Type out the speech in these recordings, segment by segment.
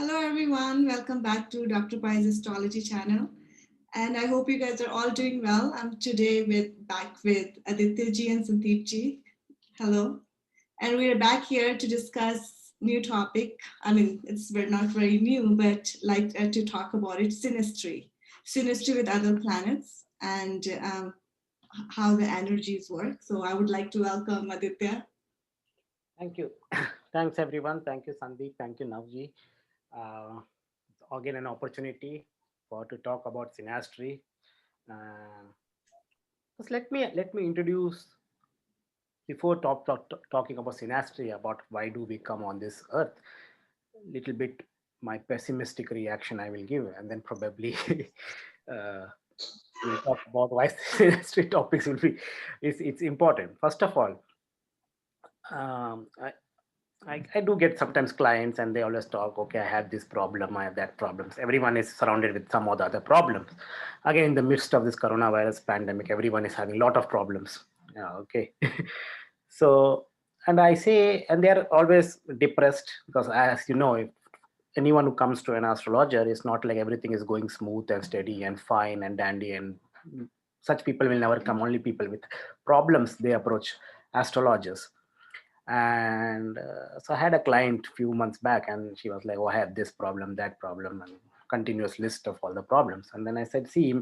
Hello, everyone. Welcome back to Dr. Pai's Astrology channel. And I hope you guys are all doing well. I'm today back with Aditya ji and Sandeep ji. Hello. And we are back here to discuss new topic. I mean, we're not very new, but like to talk about it, synastry with other planets and how the energies work. So I would like to welcome Aditya. Thank you. Thanks, everyone. Thank you, Sandeep. Thank you, Navji. It's again an opportunity for to talk about synastry. Uh, just let me introduce before talking about synastry about why do we come on this earth. Little bit my pessimistic reaction I will give, and then probably uh, we'll talk about why synastry topics will be it's important. First of all, um, I, I do get sometimes clients and they always talk, okay, I have this problem, I have that problems. Everyone is surrounded with some or the other problems. Again, in the midst of this coronavirus pandemic, everyone is having a lot of problems. Yeah, okay. So, and I say, and they're always depressed because as you know, if anyone who comes to an astrologer, it's not like everything is going smooth and steady and fine and dandy and such people will never come. Only people with problems, they approach astrologers. And so I had a client few months back and she was like, oh, I have this problem, that problem, and continuous list of all the problems. And then I said, see,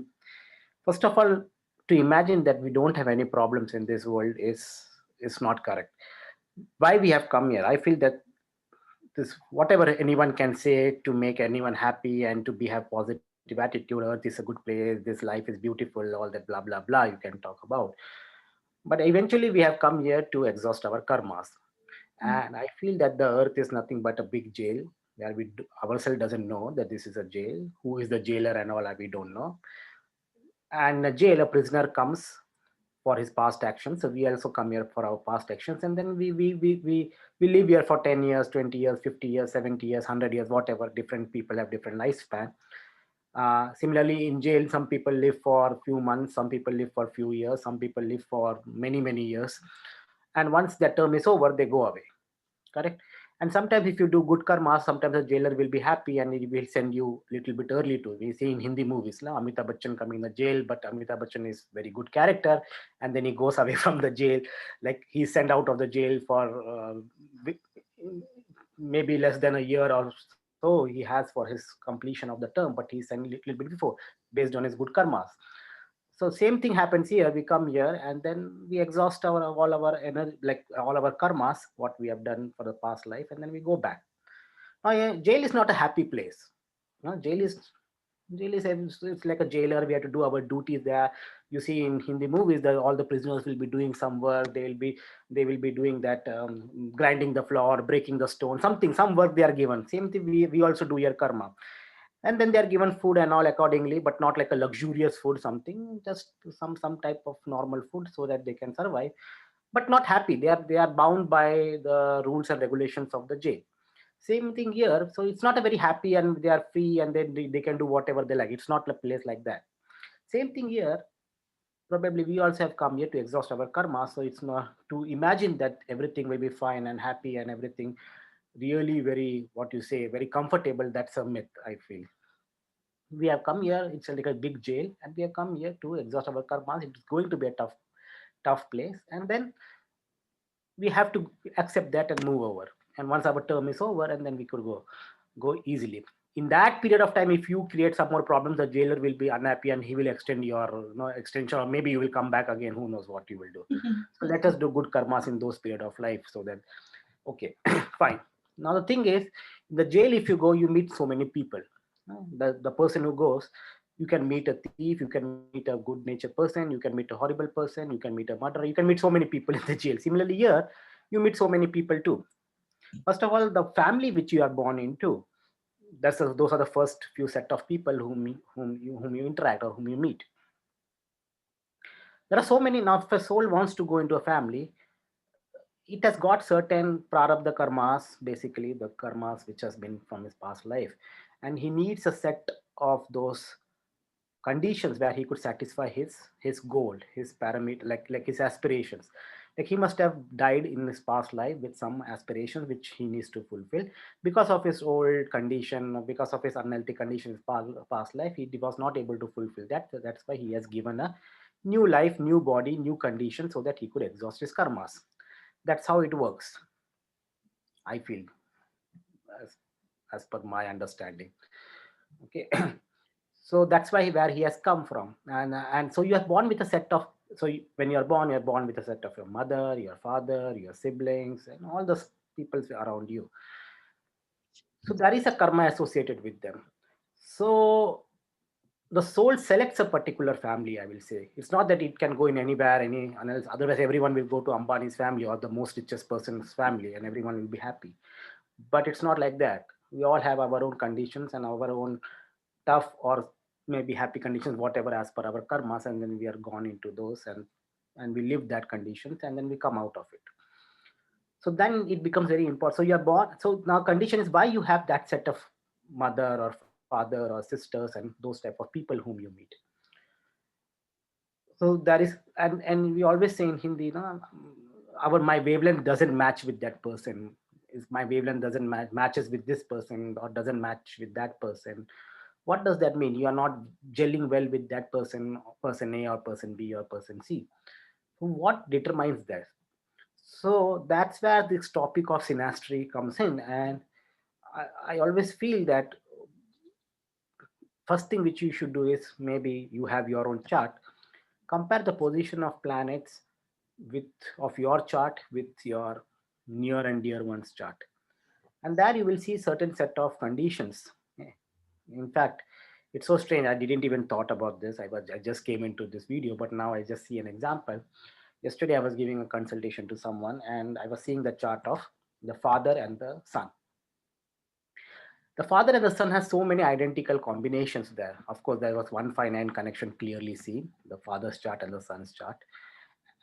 first of all, to imagine that we don't have any problems in this world is not correct. Why we have come here, I feel that this whatever anyone can say to make anyone happy and to be have positive attitude, earth is a good place, this life is beautiful, all that blah blah blah you can talk about. But eventually we have come here to exhaust our karmas. And I feel that the earth is nothing but a big jail where ourselves doesn't know that this is a jail. Who is the jailer and all, we don't know. And a jail, a prisoner comes for his past actions. So we also come here for our past actions. And then we live here for 10 years, 20 years, 50 years, 70 years, 100 years, whatever. Different people have different lifespan. Similarly, in jail, some people live for a few months, some people live for a few years, some people live for many, many years. And once that term is over, they go away. Correct. And sometimes if you do good karma, sometimes the jailer will be happy and he will send you a little bit early too. We see in Hindi movies la, Amitabh Bachchan coming in the jail, but Amitabh Bachchan is very good character, and then he goes away from the jail, like he's sent out of the jail for wi- maybe less than a year or so he has for his completion of the term, but he's sent a little bit before based on his good karmas. So same thing happens here. We come here and then we exhaust our all our energy, like all our karmas, what we have done for the past life, and then we go back. Now, yeah, jail is not a happy place. No, jail is it's like a jailer. We have to do our duties there. You see in Hindi movies that all the prisoners will be doing some work. They will be doing that grinding the floor, breaking the stone, something, some work they are given. Same thing we also do here karma, and then they are given food and all accordingly, but not like a luxurious food, something just some type of normal food so that they can survive, but not happy. They are bound by the rules and regulations of the jail. Same thing here. So it's not a very happy and they are free and then they can do whatever they like. It's not a place like that. Same thing here. Probably we also have come here to exhaust our karma. So it's not to imagine that everything will be fine and happy and everything really very, what you say, very comfortable. That's a myth, I feel. We have come here, it's like a big jail, and we have come here to exhaust our karmas. It's going to be a tough place. And then we have to accept that and move over. And once our term is over, and then we could go easily. In that period of time, if you create some more problems, the jailer will be unhappy and he will extend your extension, or maybe you will come back again. Who knows what you will do? So let us do good karmas in those period of life. So that okay, fine. Now the thing is, in the jail, if you go, you meet so many people. The person who goes, you can meet a thief, you can meet a good natured person, you can meet a horrible person, you can meet a murderer, you can meet so many people in the jail. Similarly here, you meet so many people too. First of all, the family which you are born into, those are the first few set of people whom you interact or whom you meet. There are so many. Now if a soul wants to go into a family, it has got certain prarabdha karmas, basically the karmas which has been from his past life, and he needs a set of those conditions where he could satisfy his goal, his parameter, like his aspirations. Like he must have died in his past life with some aspirations which he needs to fulfill. Because of his old condition, because of his unhealthy condition in his past life, he was not able to fulfill that. So that's why he has given a new life, new body, new condition, so that he could exhaust his karmas. That's how it works, I feel, as, as per my understanding. Okay. So that's why where he has come from. And so you are born with a set of, when you're born with a set of your mother, your father, your siblings, and all those people around you. So there is a karma associated with them. So the soul selects a particular family, I will say. It's not that it can go in anywhere, any else. Otherwise, everyone will go to Ambani's family or the most richest person's family, and everyone will be happy. But it's not like that. We all have our own conditions and our own tough or maybe happy conditions, whatever, as per our karmas, and then we are gone into those, and we live that conditions, and then we come out of it. So then it becomes very important. So you're born. So now condition is why you have that set of mother or father or sisters and those type of people whom you meet. So that is, and we always say in Hindi, our my wavelength doesn't match with that person. Is my wavelength doesn't matches with this person or doesn't match with that person. What does that mean? You are not gelling well with that person, person A or person B or person C. So what determines that? So that's where this topic of synastry comes in. And I always feel that first thing which you should do is, maybe you have your own chart, compare the position of planets with of your chart with your near and dear one's chart, and there you will see certain set of conditions. In fact, it's so strange, I didn't even thought about this. I just came into this video, but now I just see an example. Yesterday I was giving a consultation to someone, and I was seeing the chart of the father and the son. The father and the son has so many identical combinations there. Of course, there was 159 connection clearly seen, the father's chart and the son's chart.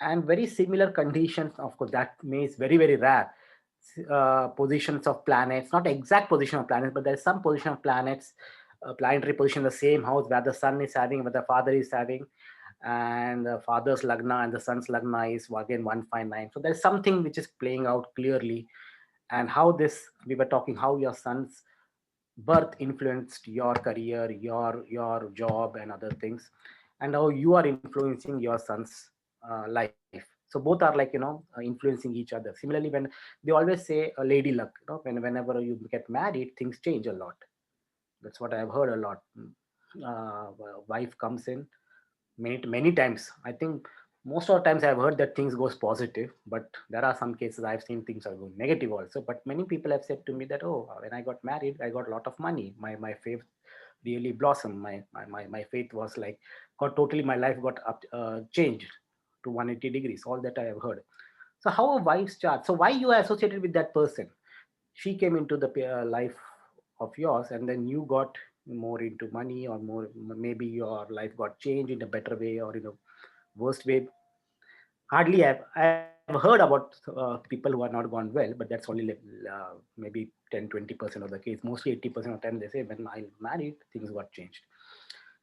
And very similar conditions, of course, that is very, very rare. Positions of planets, not exact position of planets, but there's some position of planets, planetary position in the same house where the son is having, where the father is having, and the father's lagna and the son's lagna is again 159. So there's something which is playing out clearly. And how this, we were talking how your son's birth influenced your career, your job and other things, and how you are influencing your son's life. So both are like, influencing each other. Similarly, when they always say a lady luck, whenever you get married, things change a lot. That's what I have heard a lot. Wife comes in many times. I think most of the times I've heard that things goes positive, but there are some cases I've seen things are going negative also. But many people have said to me that, oh, when I got married, I got a lot of money. My faith really blossomed. My faith was like, got totally, my life got up, changed to 180 degrees. All that I have heard. So how a wife's chart? So why you are associated with that person? She came into the life of yours, and then you got more into money, or more, maybe your life got changed in a better way or in a worst way. Hardly I've heard about people who are not gone well, but that's only like, maybe 10-20% of the case. Mostly 80% of the time they say, when I married, things got changed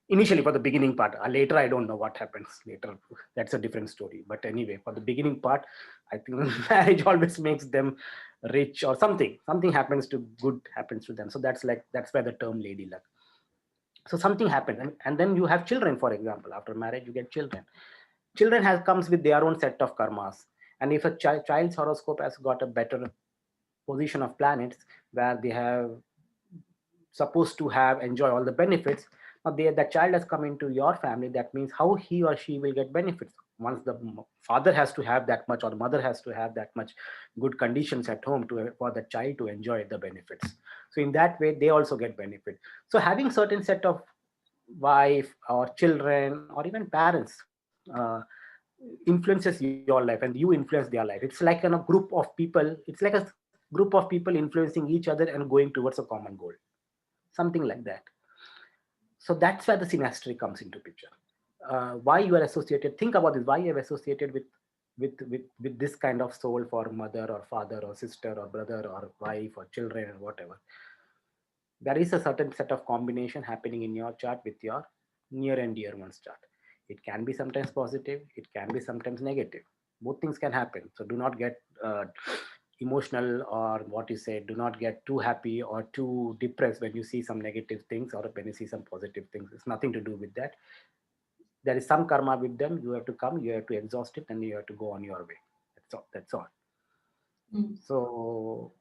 initially for the beginning part. Later I don't know what happens later, that's a different story. But anyway, for the beginning part, I think marriage always makes them rich, or something happens to good happens to them. So that's where the term lady luck. So something happened, and then you have children. For example, after marriage you get children. Children has comes with their own set of karmas. And if a child's horoscope has got a better position of planets, where they have supposed to have enjoy all the benefits, now the child has come into your family, that means how he or she will get benefits. Once the father has to have that much, or the mother has to have that much good conditions at home for the child to enjoy the benefits. So in that way they also get benefit. So having certain set of wife or children or even parents influences your life, and you influence their life. It's like a group of people, it's like a group of people influencing each other and going towards a common goal, something like that. So that's where the synastry comes into picture. Why you are associated, think about this, why you are associated with this kind of soul for mother or father or sister or brother or wife or children or whatever. There is a certain set of combination happening in your chart with your near and dear one's chart. It can be sometimes positive, it can be sometimes negative. Both things can happen. So do not get emotional, or what you say, do not get too happy or too depressed when you see some negative things or when you see some positive things. It's nothing to do with that. There is some karma with them. You have to come, you have to exhaust it, and you have to go on your way. That's all. Mm. So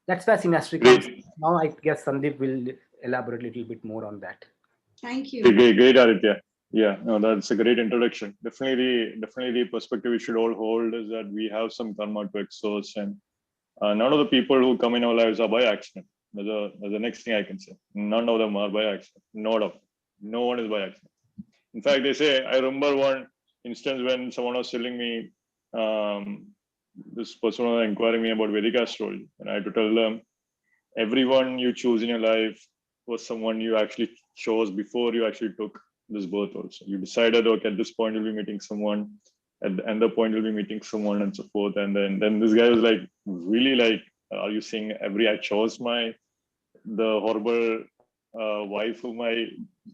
that's where synastry comes. Great, Now I guess Sandeep will elaborate a little bit more on that. Thank you. great, Aditya. Yeah, no, that's a great introduction. Definitely, the perspective we should all hold is that we have some karma to exhaust, and none of the people who come in our lives are by accident. That's the next thing I can say. None of them are by accident. Not of, no one is by accident. In fact, they say, I remember one instance when someone was telling me, this person was inquiring me about Vedic astrology, and I had to tell them, everyone you choose in your life was someone you actually chose before you actually took this birth also. You decided, okay, at this point you'll be meeting someone, at the end of the point you'll be meeting someone, and so forth. And then this guy was like, really, like, are you saying I chose the horrible wife whom I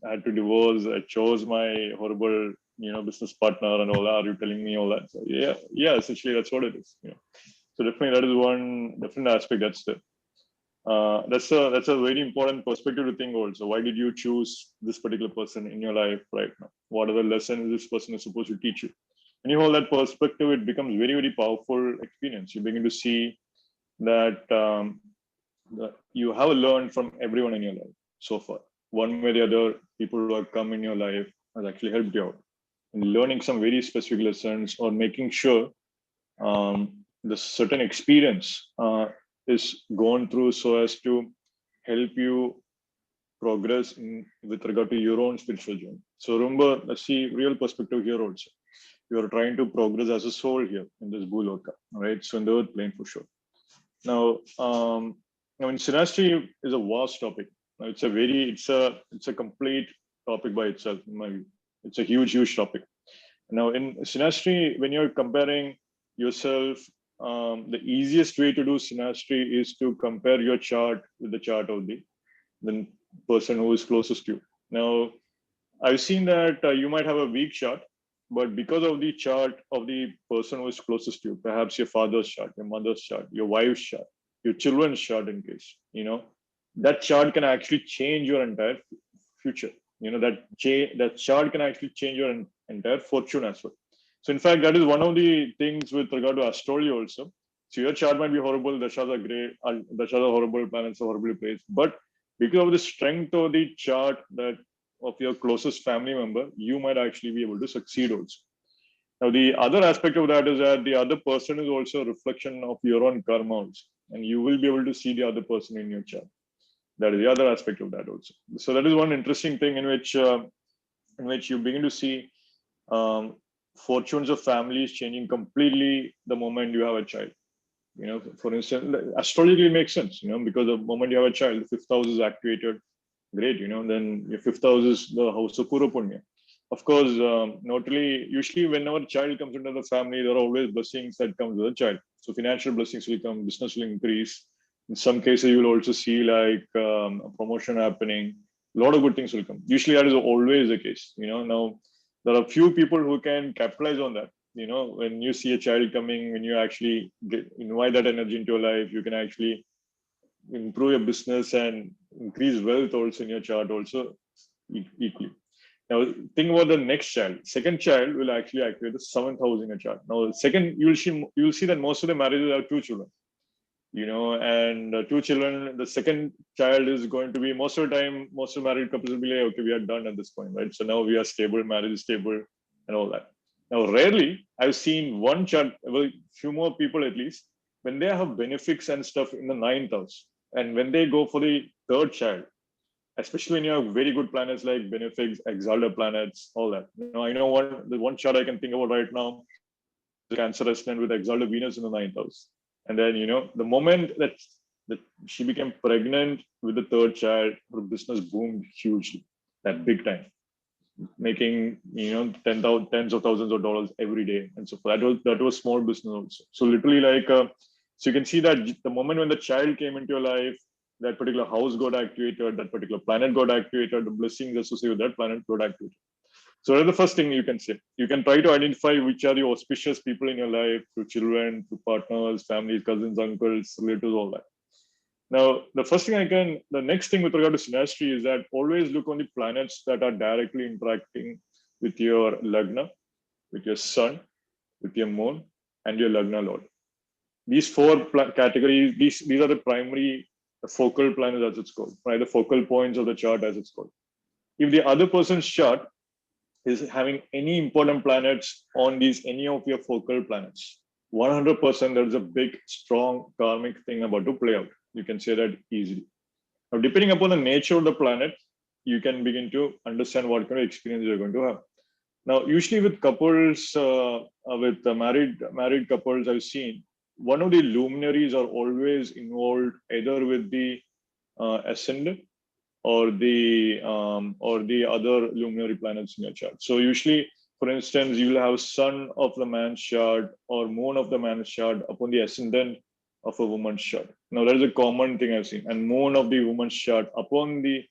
had to divorce, I chose my horrible, business partner and all that. Are you telling me all that? So yeah, essentially that's what it is. So definitely that is one different aspect that's there. That's a very important perspective to think also. Why did you choose this particular person in your life right now? What are the lessons this person is supposed to teach you? And you hold that perspective, it becomes very, very powerful experience. You begin to see that you have learned from everyone in your life so far. One way or the other, people who have come in your life has actually helped you out in learning some very specific lessons, or making sure the certain experience is gone through so as to help you progress with regard to your own spiritual journey. So remember, let's see real perspective here also. You are trying to progress as a soul here in this Bhuloka, right? So in the earth plane for sure. Now, in synastry is a vast topic. It's a complete topic by itself. In my view, it's a huge topic. Now, in synastry, when you're comparing yourself, the easiest way to do synastry is to compare your chart with the chart of the person who is closest to you. Now, I've seen that you might have a weak chart, but because of the chart of the person who is closest to you, perhaps your father's chart, your mother's chart, your wife's chart, your children's chart, in case, that chart can actually change your entire future. That chart can actually change your entire fortune as well. So in fact, that is one of the things with regard to astrology also. So your chart might be horrible, dashas are great, dashas are horrible, planets are horribly placed, but because of the strength of the chart that of your closest family member, you might actually be able to succeed also. Now, the other aspect of that is that the other person is also a reflection of your own karma also, and you will be able to see the other person in your chart. That is the other aspect of that also. So that is one interesting thing in which you begin to see fortunes of families changing completely the moment you have a child. For instance, astrologically makes sense, because the moment you have a child, the fifth house is activated. Great, then your fifth house is the house of Purva Punya. Of course, usually whenever a child comes into the family, there are always blessings that comes with a child. So financial blessings will come, business will increase. In some cases, you will also see like a promotion happening. A lot of good things will come. Usually that is always the case. Now there are few people who can capitalize on that. When you see a child coming, when you actually invite that energy into your life, you can actually improve your business and increase wealth also in your chart also equally. Now think about the next child. Second child will actually activate the seventh house in your chart. Now second, you'll see that most of the marriages have two children. And two children, the second child is going to be, most of the time, most of the married couples will be like, okay, we are done at this point, right? So now we are stable, marriage is stable and all that. Now, rarely I've seen one chart, well, few more people at least, when they have benefics and stuff in the ninth house, and when they go for the third child, especially when you have very good planets like benefics, exalted planets, all that. I know the one chart I can think about right now, Cancer ascendant with exalted Venus in the ninth house. And then, the moment that she became pregnant with the third child, her business boomed hugely, that big time, making, tens of thousands of dollars every day. And so that was small business also. So literally so you can see that the moment when the child came into your life, that particular house got activated, that particular planet got activated, the blessings associated with that planet got activated. So that's the first thing you can say. You can try to identify which are the auspicious people in your life, through children, through partners, families, cousins, uncles, relatives, all that. Now, the next thing with regard to synastry is that always look on the planets that are directly interacting with your lagna, with your sun, with your moon, and your lagna lord. These four categories, these are the primary focal planets, as it's called, right? The focal points of the chart, as it's called. If the other person's chart is having any important planets on any of your focal planets, 100% there's a big, strong karmic thing about to play out. You can say that easily. Now, depending upon the nature of the planet, you can begin to understand what kind of experience you're going to have. Now, usually with couples, with married couples, I've seen one of the luminaries are always involved either with the ascendant or the other luminary planets in your chart. So usually, for instance, you will have sun of the man's chart or moon of the man's chart upon the ascendant of a woman's chart. Now that is a common thing I've seen, and moon of the woman's chart upon the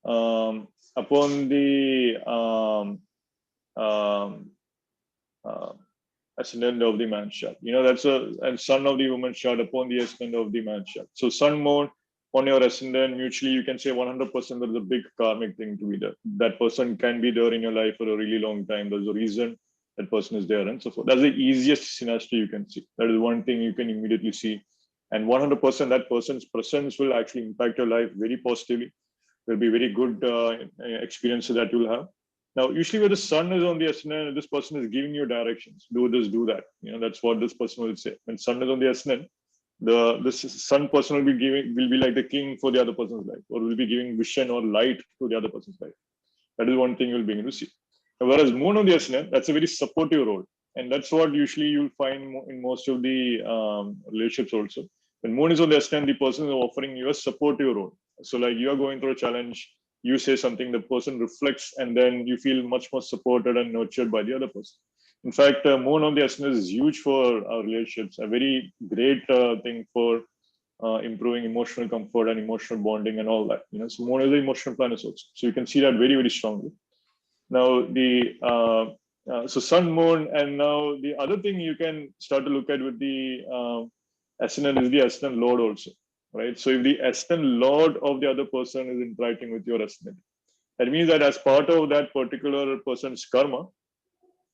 um, upon the ascendant of the man's chart. That's and sun of the woman's chart upon the ascendant of the man's chart. So sun, moon on your ascendant, mutually you can say 100% there is a big karmic thing to be there. That person can be there in your life for a really long time. There's a reason that person is there and so forth. That's the easiest synastry you can see. That is one thing you can immediately see. And 100% that person's presence will actually impact your life very positively. There'll be very good experiences that you'll have. Now, usually where the sun is on the ascendant, this person is giving you directions. Do this, do that. That's what this person will say. When sun is on the ascendant, the sun person will be like the king for the other person's life, or will be giving vision or light to the other person's life. That is one thing you'll begin to see. Whereas moon on the ascendant, that's a very supportive role. And that's what usually you'll find in most of the relationships also. When moon is on the ascendant, the person is offering you a supportive role. So like you are going through a challenge, you say something, the person reflects, and then you feel much more supported and nurtured by the other person. In fact, moon on the ascendant is huge for our relationships, a very great thing for improving emotional comfort and emotional bonding and all that. So moon is the emotional planet also. So you can see that very, very strongly. Now so sun, moon, and now the other thing you can start to look at with the ascendant is the ascendant lord also, right? So if the ascendant lord of the other person is interacting with your ascendant, that means that as part of that particular person's karma,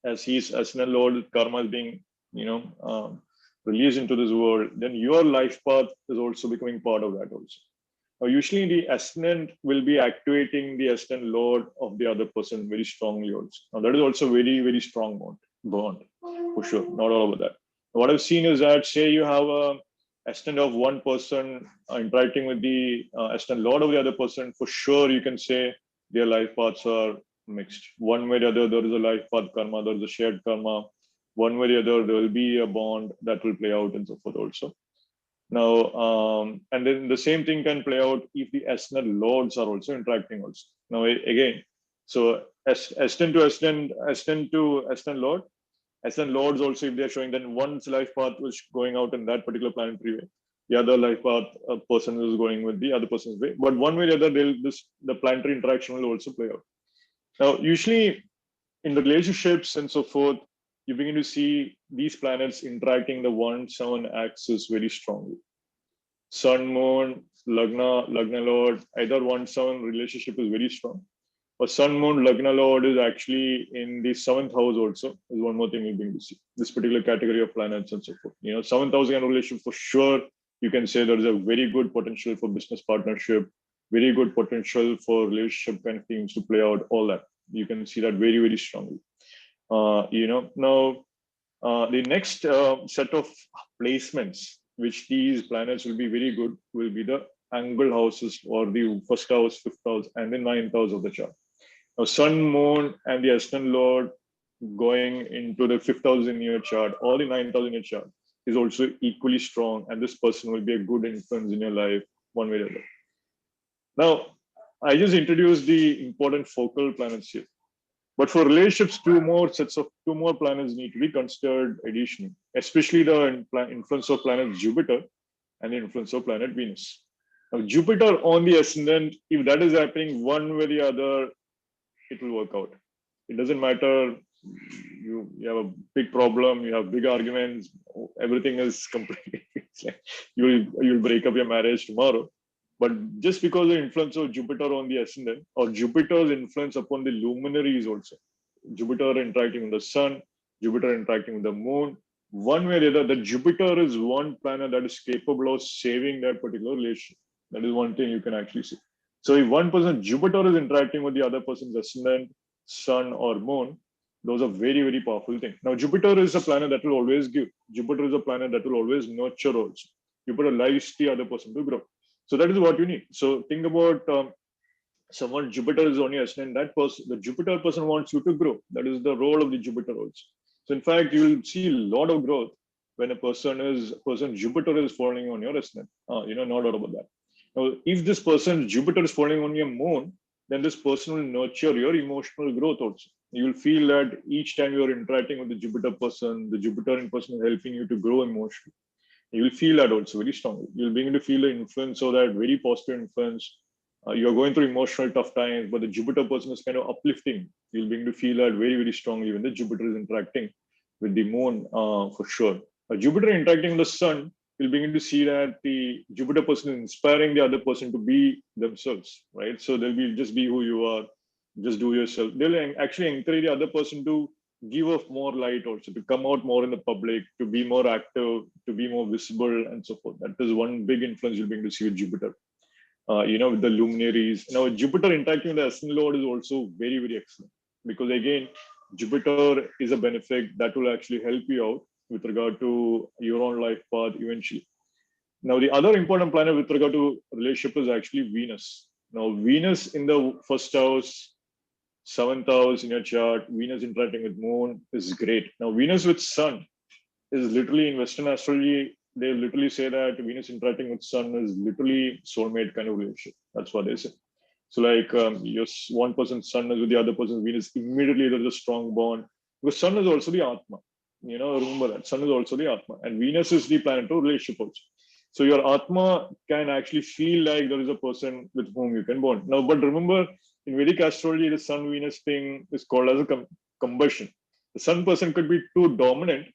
as his ascendant lord karma is being, released into this world, then your life path is also becoming part of that also. Now, usually the ascendant will be activating the ascendant lord of the other person very strongly also. Now that is also very, very strong bond for sure, not all over that. What I've seen is that, say you have a ascendant of one person interacting with the ascendant lord of the other person, for sure you can say their life paths are mixed. One way or the other, there is a life path karma, there is a shared karma. One way or the other, there will be a bond that will play out and so forth also. Now, and then the same thing can play out if the ascendant lords are also interacting also. Now, again, so ascendant to ascendant lord, ascendant lords also, if they're showing, then one's life path was going out in that particular planetary way. The other life path person is going with the other person's way. But one way or the other, the planetary interaction will also play out. Now, usually in the relationships and so forth, you begin to see these planets interacting the 1-7 axis very strongly. Sun, moon, lagna lord, either 1-7 relationship is very strong. Or sun, moon, lagna lord is actually in the 7th house also, is one more thing you're going to see. This particular category of planets and so forth. 7th house kind of relationship, for sure, you can say there is a very good potential for business partnership, very good potential for relationship kind of things to play out, all that. You can see that very, very strongly. Now the next set of placements which these planets will be very good will be the angle houses, or the 1st house, 5th house, and the 9th house of the chart. Now, sun, moon, and the ascendant lord going into the 5th house in your chart or the 9th house in your chart is also equally strong, and this person will be a good influence in your life one way or the other. Now, I just introduced the important focal planets here. But for relationships, two more planets need to be considered additionally, especially the influence of planet Jupiter and the influence of planet Venus. Now, Jupiter on the ascendant, if that is happening one way or the other, it will work out. It doesn't matter. You have a big problem, you have big arguments, everything is completely. It's like you'll break up your marriage tomorrow. But just because of the influence of Jupiter on the ascendant, or Jupiter's influence upon the luminaries also, Jupiter interacting with the sun, Jupiter interacting with the moon, one way or the other, that Jupiter is one planet that is capable of saving that particular relation. That is one thing you can actually see. So if one person, Jupiter is interacting with the other person's ascendant, sun or moon, those are very, very powerful things. Now, Jupiter is a planet that will always give. Jupiter is a planet that will always nurture also. Jupiter likes the other person to grow. So that is what you need. So think about someone, Jupiter is on your ascendant, that person, the Jupiter person wants you to grow. That is the role of the Jupiter also. So in fact, you will see a lot of growth when a person Jupiter is falling on your ascendant. No doubt about that. Now, if this person Jupiter is falling on your moon, then this person will nurture your emotional growth also. You will feel that each time you are interacting with the Jupiter person is helping you to grow emotionally. You will feel that also very strongly. You'll begin to feel the influence of that very positive influence. You're going through emotional tough times, but the Jupiter person is kind of uplifting. You'll begin to feel that very, very strongly when the Jupiter is interacting with the moon, for sure. Jupiter interacting with the sun, you'll begin to see that the Jupiter person is inspiring the other person to be themselves, right? So they'll be just be who you are, just do yourself. They'll actually encourage the other person to give off more light also, to come out more in the public, to be more active, to be more visible and so forth. That is one big influence you'll begin to see with Jupiter. With the luminaries. Now, Jupiter interacting with the ascendant lord is also very, very excellent, because again, Jupiter is a benefic that will actually help you out with regard to your own life path eventually. Now, the other important planet with regard to relationship is actually Venus. Now, Venus in the first house, seventh house in your chart, Venus interacting with moon is great. Now, Venus with sun is literally, in Western astrology, they literally say that Venus interacting with sun is literally soulmate kind of relationship. That's what they say. So like your one person's sun is with the other person's Venus, immediately there's a strong bond, because sun is also the Atma. Remember that sun is also the Atma, and Venus is the planet of relationship also. So your Atma can actually feel like there is a person with whom you can bond. Now, but remember, in Vedic astrology, the sun Venus thing is called as a combustion. The sun person could be too dominant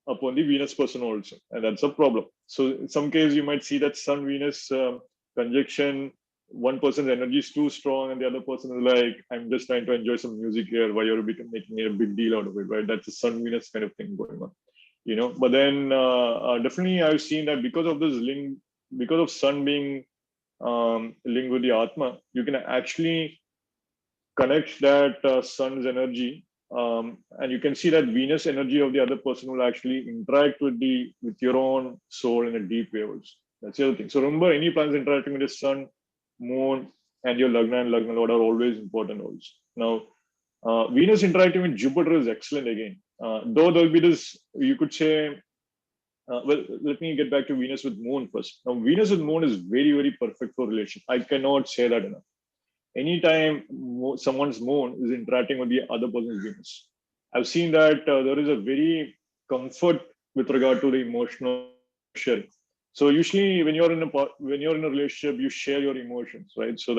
upon the Venus person also, and that's a problem. So in some cases, you might see that sun Venus conjunction, one person's energy is too strong and the other person is like, I'm just trying to enjoy some music here, why you're making a big deal out of it, right? That's a sun Venus kind of thing going on, but then definitely I've seen that because of this link, because of sun being linked with the Atma, you can actually connect that sun's energy, and you can see that Venus energy of the other person will actually interact with your own soul in a deep way also. That's the other thing. So remember, any planets interacting with the sun, moon, and your Lagna and Lagna Lord are always important also. Now, Venus interacting with Jupiter is excellent again. Though there'll be this, you could say, let me get back to Venus with moon first. Now, Venus with moon is very, very perfect for relationship. I cannot say that enough. Anytime someone's moon is interacting with the other person's Venus, I've seen that there is a very comfort with regard to the emotional sharing. So usually when you're in a relationship, you share your emotions, right? So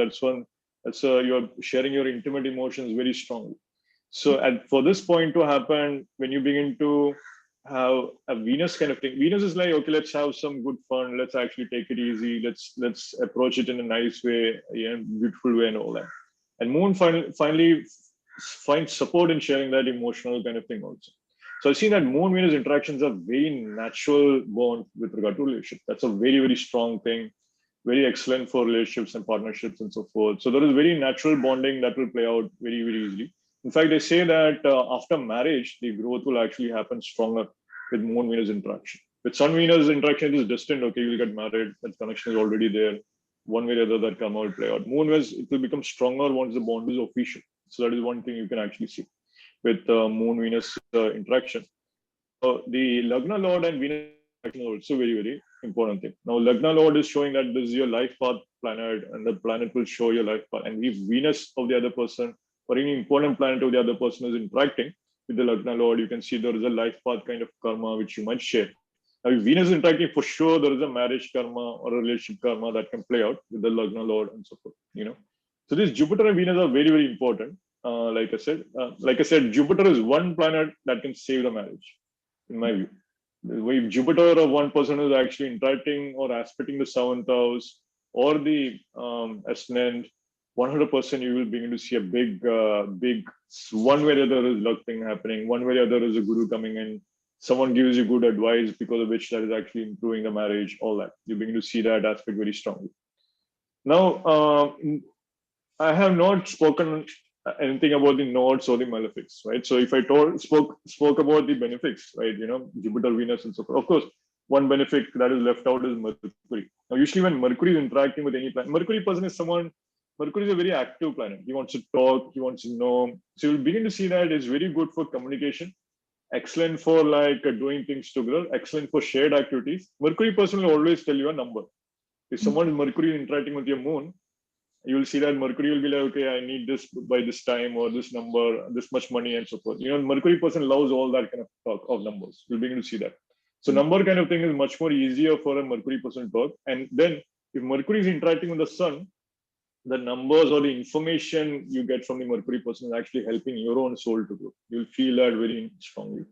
you're sharing your intimate emotions very strongly. So for this point to happen, when you begin to have a Venus kind of thing, Venus is like, okay, let's have some good fun. Let's actually take it easy. Let's approach it in a nice way, beautiful way and all that. And moon finally finds support in sharing that emotional kind of thing also. So I've seen that moon-Venus interactions are very natural bond with regard to relationship. That's a very, very strong thing, very excellent for relationships and partnerships and so forth. So there is very natural bonding that will play out very, very easily. In fact, they say that after marriage, the growth will actually happen stronger with moon-Venus interaction. With sun-Venus interaction, it is distant. Okay, you'll get married. That connection is already there. One way or the other, that come out, play out. Moon-Venus, it will become stronger once the bond is official. So that is one thing you can actually see with moon-Venus interaction. The Lagna Lord and Venus interaction is also very, very important thing. Now, Lagna Lord is showing that this is your life path planet, and the planet will show your life path. And if Venus of the other person or any important planet of the other person is interacting with the Lagna Lord, you can see there is a life path kind of karma which you might share. Now, if Venus is interacting, for sure there is a marriage karma or a relationship karma that can play out with the Lagna Lord and so forth. So these Jupiter and Venus are very, very important. like I said, Jupiter is one planet that can save the marriage, in my view. If Jupiter or one person is actually interacting or aspecting the seventh house or the ascendant, 100% you will begin to see a big one way or the other is luck thing happening. One way or the other is a guru coming in. Someone gives you good advice because of which that is actually improving the marriage. All that you begin to see that aspect very strongly. Now, I have not spoken anything about the nodes or the malefics, right? So if I spoke about the benefics, right? Jupiter, Venus, and so forth. Of course, one benefic that is left out is Mercury. Now, usually when Mercury is interacting with any planet, Mercury is a very active planet. He wants to talk, he wants to know. So you'll begin to see that it's very good for communication, excellent for doing things together, excellent for shared activities. Mercury person will always tell you a number. If someone is Mercury interacting with your moon, you will see that Mercury will be like, okay, I need this by this time or this number, this much money and so forth. Mercury person loves all that kind of talk of numbers. You'll begin to see that. So number kind of thing is much more easier for a Mercury person to talk. And then if Mercury is interacting with the sun, the numbers or the information you get from the Mercury person is actually helping your own soul to grow. You'll feel that very strongly.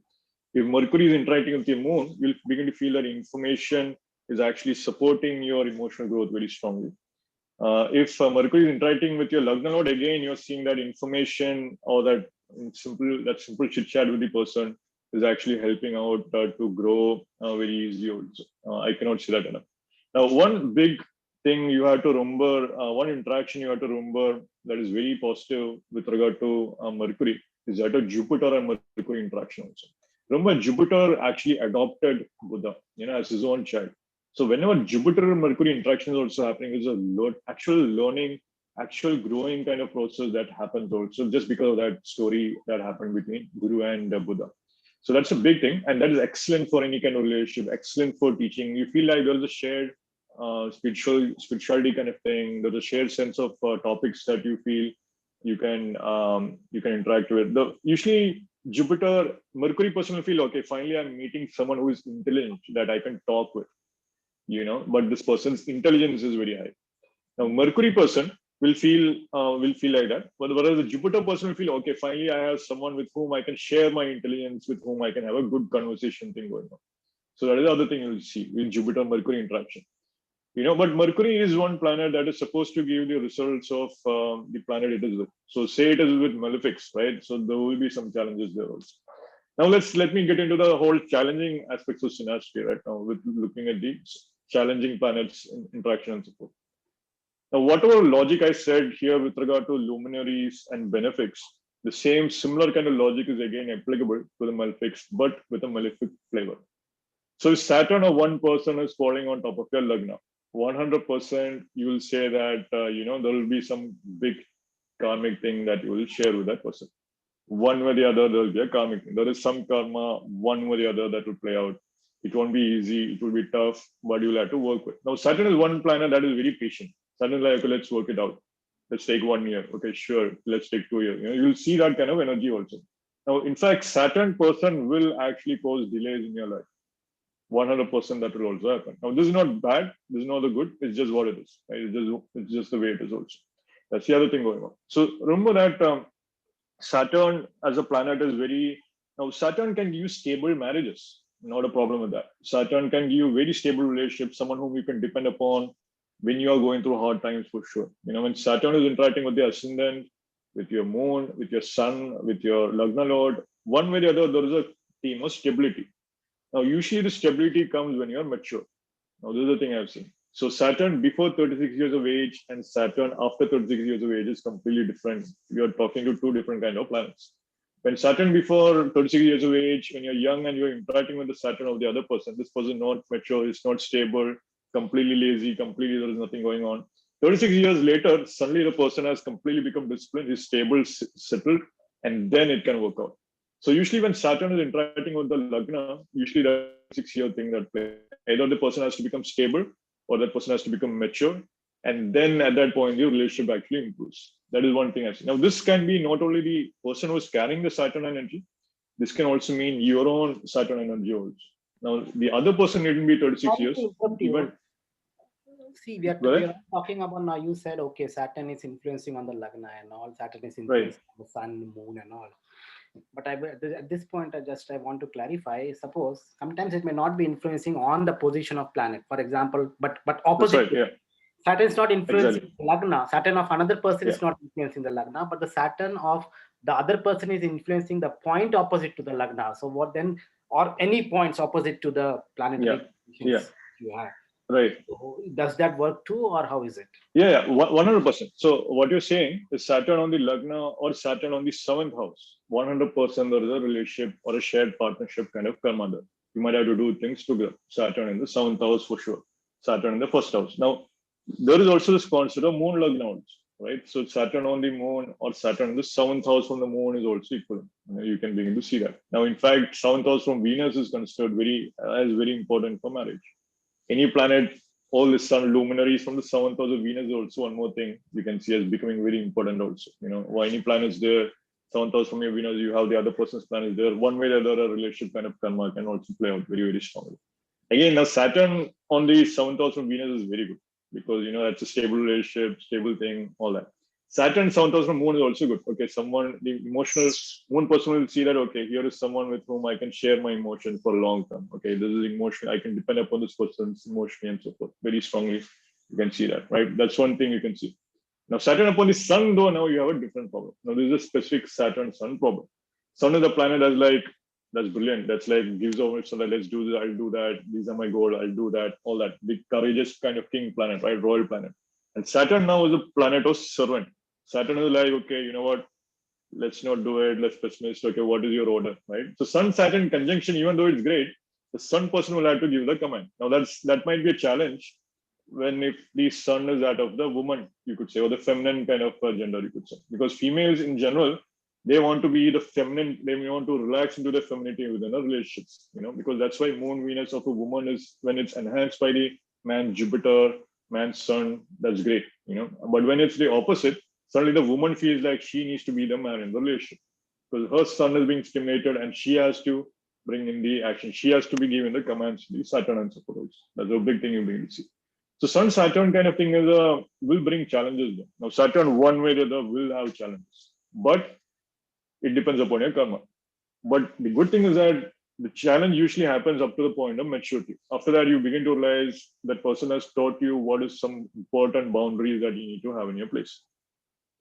If Mercury is interacting with your moon, you'll begin to feel that information is actually supporting your emotional growth very strongly. If Mercury is interacting with your Lagna node, again, you're seeing that information or that simple chit chat with the person is actually helping out to grow very easily also. I cannot say that enough. Now, one big thing you have to remember, one interaction you have to remember that is very positive with regard to Mercury is that of Jupiter and Mercury interaction also. Remember, Jupiter actually adopted Buddha, as his own child. So whenever Jupiter and Mercury interaction is also happening, there's a actual learning, actual growing kind of process that happens also just because of that story that happened between Guru and Buddha. So that's a big thing. And that is excellent for any kind of relationship, excellent for teaching. You feel like there is a shared spirituality kind of thing. There's a shared sense of topics that you feel you can interact with. Usually Jupiter, Mercury person will feel, okay, finally I'm meeting someone who is intelligent that I can talk with. But this person's intelligence is very high. Now, Mercury person will feel like that. But whereas the Jupiter person will feel, okay, finally I have someone with whom I can share my intelligence, with whom I can have a good conversation thing going on. So that is the other thing you'll see with Jupiter-Mercury interaction. But Mercury is one planet that is supposed to give the results of the planet it is with. So say it is with malefics, right? So there will be some challenges there also. Now let me get into the whole challenging aspects of synastry right now with looking at the challenging planets interaction and so forth. Now, whatever logic I said here with regard to luminaries and benefics, the same similar kind of logic is again applicable to the malefics, but with a malefic flavor. So if Saturn or one person is falling on top of your Lagna, 100% you will say that, there will be some big karmic thing that you will share with that person. One way or the other, there will be a karmic thing. There is some karma, one way or the other, that will play out. It won't be easy, it will be tough, but you'll have to work with. Now, Saturn is one planet that is very patient. Saturn is like, okay, let's work it out. Let's take 1 year. Okay, sure, let's take 2 years. You'll see that kind of energy also. Now, in fact, Saturn person will actually cause delays in your life. 100% that will also happen. Now, this is not bad. This is not the good. It's just what it is. Right? It's just the way it is also. That's the other thing going on. So remember that Saturn as a planet is now Saturn can give you stable marriages. Not a problem with that. Saturn can give you very stable relationships, someone whom you can depend upon when you are going through hard times for sure. When Saturn is interacting with the ascendant, with your moon, with your sun, with your Lagna Lord, one way or the other, there is a theme of stability. Now, usually the stability comes when you're mature. Now, this is the thing I've seen. So Saturn before 36 years of age and Saturn after 36 years of age is completely different. You're talking to two different kind of planets. When Saturn before 36 years of age, when you're young and you're interacting with the Saturn of the other person, this person not mature, is not stable, completely lazy, completely there is nothing going on. 36 years later, suddenly the person has completely become disciplined, is stable, settled, and then it can work out. So usually when Saturn is interacting with the Lagna, usually that's a 6-year thing that plays. Either the person has to become stable or that person has to become mature. And then at that point, your relationship actually improves. That is one thing I see. Now, this can be not only the person who is carrying the Saturn energy, this can also mean your own Saturn energy also. Now, the other person needn't be 36 years. Even See, we Go ahead. are talking about now. You said, okay, Saturn is influencing on the Lagna and all. Saturn is Right. influencing on the Sun, Moon, and all. But at this point, I want to clarify. Suppose sometimes it may not be influencing on the position of planet, for example, but That's opposite. right. Yeah. Saturn is not influencing Exactly. the Lagna. Saturn of another person Yeah. is not influencing the Lagna, but the Saturn of the other person is influencing the point opposite to the Lagna. So what then, or any points opposite to the planetary Yeah. positions you have. Right. So does that work too, or how is it? Yeah. 100%. So what you're saying is Saturn on the Lagna or Saturn on the seventh house. 100% there is a relationship or a shared partnership kind of karma there. You might have to do things together. Saturn in the seventh house for sure. Saturn in the first house. Now, there is also this concept of moon Lagna also, right? So Saturn on the moon or Saturn in the seventh house from the moon is also equivalent. You can begin to see that. Now, in fact, seventh house from Venus is considered as very important for marriage. Any planet, all the sun luminaries from the seventh house of Venus is also one more thing you can see as becoming very important also. Why any planets there, seventh house from your Venus, you have the other person's planet there. One way or the other, a relationship kind of karma can also play out very, very strongly. Again, now Saturn on the seventh house from Venus is very good because that's a stable relationship, stable thing, all that. Saturn seventh house from Moon is also good. Okay, the emotional Moon person will see that okay, here is someone with whom I can share my emotions for a long term. Okay, this is emotion. I can depend upon this person's emotion and so forth very strongly. You can see that, right? That's one thing you can see. Now Saturn upon the Sun, though, now you have a different problem. Now this is a specific Saturn-Sun problem. Sun is a planet that's brilliant. That's like gives over so that let's do this, I'll do that. These are my goals, I'll do that, all that. Big courageous kind of king planet, right? Royal planet. And Saturn now is a planet of servant. Saturn is like, okay, you know what? Let's not do it. Let's pessimist. Okay, what is your order, right? So Sun Saturn conjunction, even though it's great, the Sun person will have to give the command. Now that might be a challenge when if the Sun is that of the woman, you could say, or the feminine kind of gender, you could say, because females in general they want to be the feminine. They want to relax into the femininity within the relationships, because that's why Moon Venus of a woman is when it's enhanced by the man Jupiter, man's Sun. That's great, But when it's the opposite, suddenly the woman feels like she needs to be the man in the relationship because her Sun is being stimulated and she has to bring in the action. She has to be given the commands, the Saturn and so forth. That's a big thing you begin to see. So Sun Saturn kind of thing will bring challenges. Now Saturn one way or the other will have challenges, but it depends upon your karma. But the good thing is that the challenge usually happens up to the point of maturity. After that, you begin to realize that person has taught you what is some important boundaries that you need to have in your place.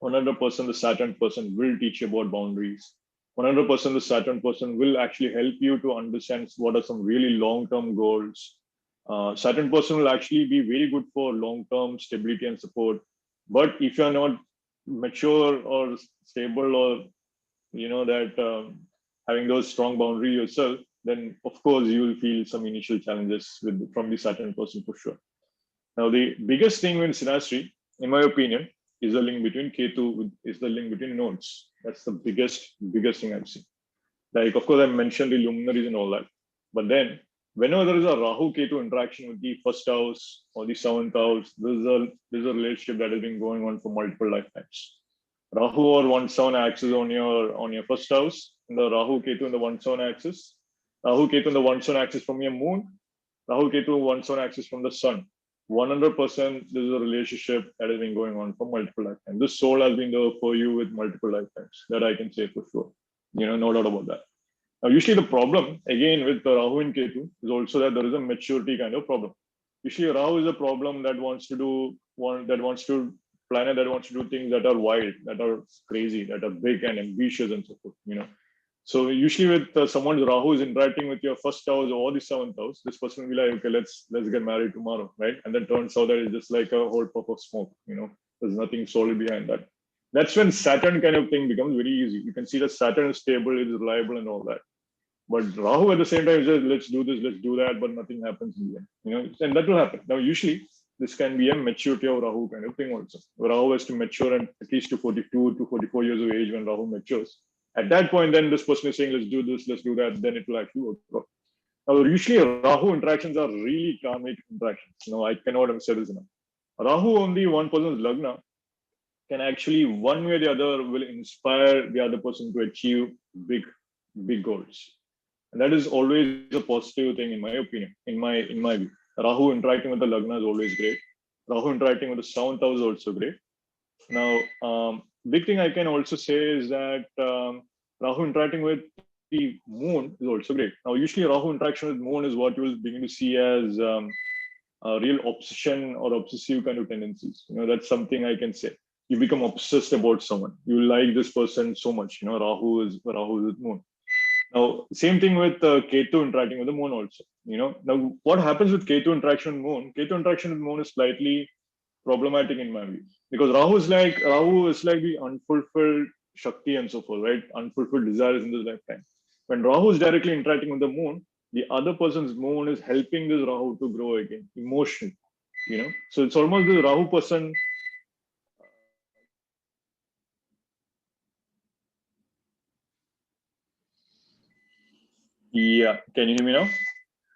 100% the Saturn person will teach you about boundaries. 100% the Saturn person will actually help you to understand what are some really long-term goals. Saturn person will actually be very good for long-term stability and support. But if you're not mature or stable or that having those strong boundaries yourself, then of course you will feel some initial challenges from the Saturn person for sure. Now the biggest thing in synastry, in my opinion, is the link between Ketu, is the link between nodes. That's the biggest thing I've seen. Like of course I mentioned the luminaries and all that, but then whenever there is a Rahu Ketu interaction with the first house or the seventh house, there's a relationship that has been going on for multiple lifetimes. Rahu or 1-7 axis on your first house, and the Rahu Ketu in the 1-7 axis, Rahu Ketu in the 1-7 axis from your moon, Rahu Ketu 1-7 axis from the sun. 100% this is a relationship that has been going on for multiple lifetimes. This soul has been there for you with multiple lifetimes. That I can say for sure. No doubt about that. Now, usually the problem again with the Rahu and Ketu is also that there is a maturity kind of problem. Usually Rahu is a problem that wants to do planet that wants to do things that are wild, that are crazy, that are big and ambitious and so forth. So usually with someone's Rahu is interacting with your first house or the seventh house, this person will be like, okay, let's get married tomorrow, right? And then turns out that it's just like a whole puff of smoke. There's nothing solid behind that. That's when Saturn kind of thing becomes very easy. You can see that Saturn is stable, is reliable, and all that. But Rahu at the same time says, let's do this, let's do that, but nothing happens in the end. And that will happen. Now, usually this can be a maturity of Rahu kind of thing also. Rahu has to mature at least to 42 to 44 years of age when Rahu matures. At that point, then this person is saying, let's do this, let's do that, then it will actually work. Now, usually Rahu interactions are really karmic interactions. I cannot say this enough. Rahu only one person's Lagna can actually one way or the other will inspire the other person to achieve big goals. And that is always a positive thing in my opinion, in my view. Rahu interacting with the Lagna is always great. Rahu interacting with the seventh house is also great. Now, big thing I can also say is that Rahu interacting with the moon is also great. Now, usually Rahu interaction with moon is what you will begin to see as a real obsession or obsessive kind of tendencies. That's something I can say. You become obsessed about someone. You like this person so much. Rahu is with moon. Now, same thing with Ketu interacting with the moon also. Now what happens with Ketu interaction with moon? Ketu interaction with moon is slightly problematic in my view, because Rahu is like the unfulfilled Shakti and so forth, right? Unfulfilled desires in this lifetime. When Rahu is directly interacting with the moon, the other person's moon is helping this Rahu to grow again emotionally. So it's almost the Rahu person. Yeah, can you hear me now?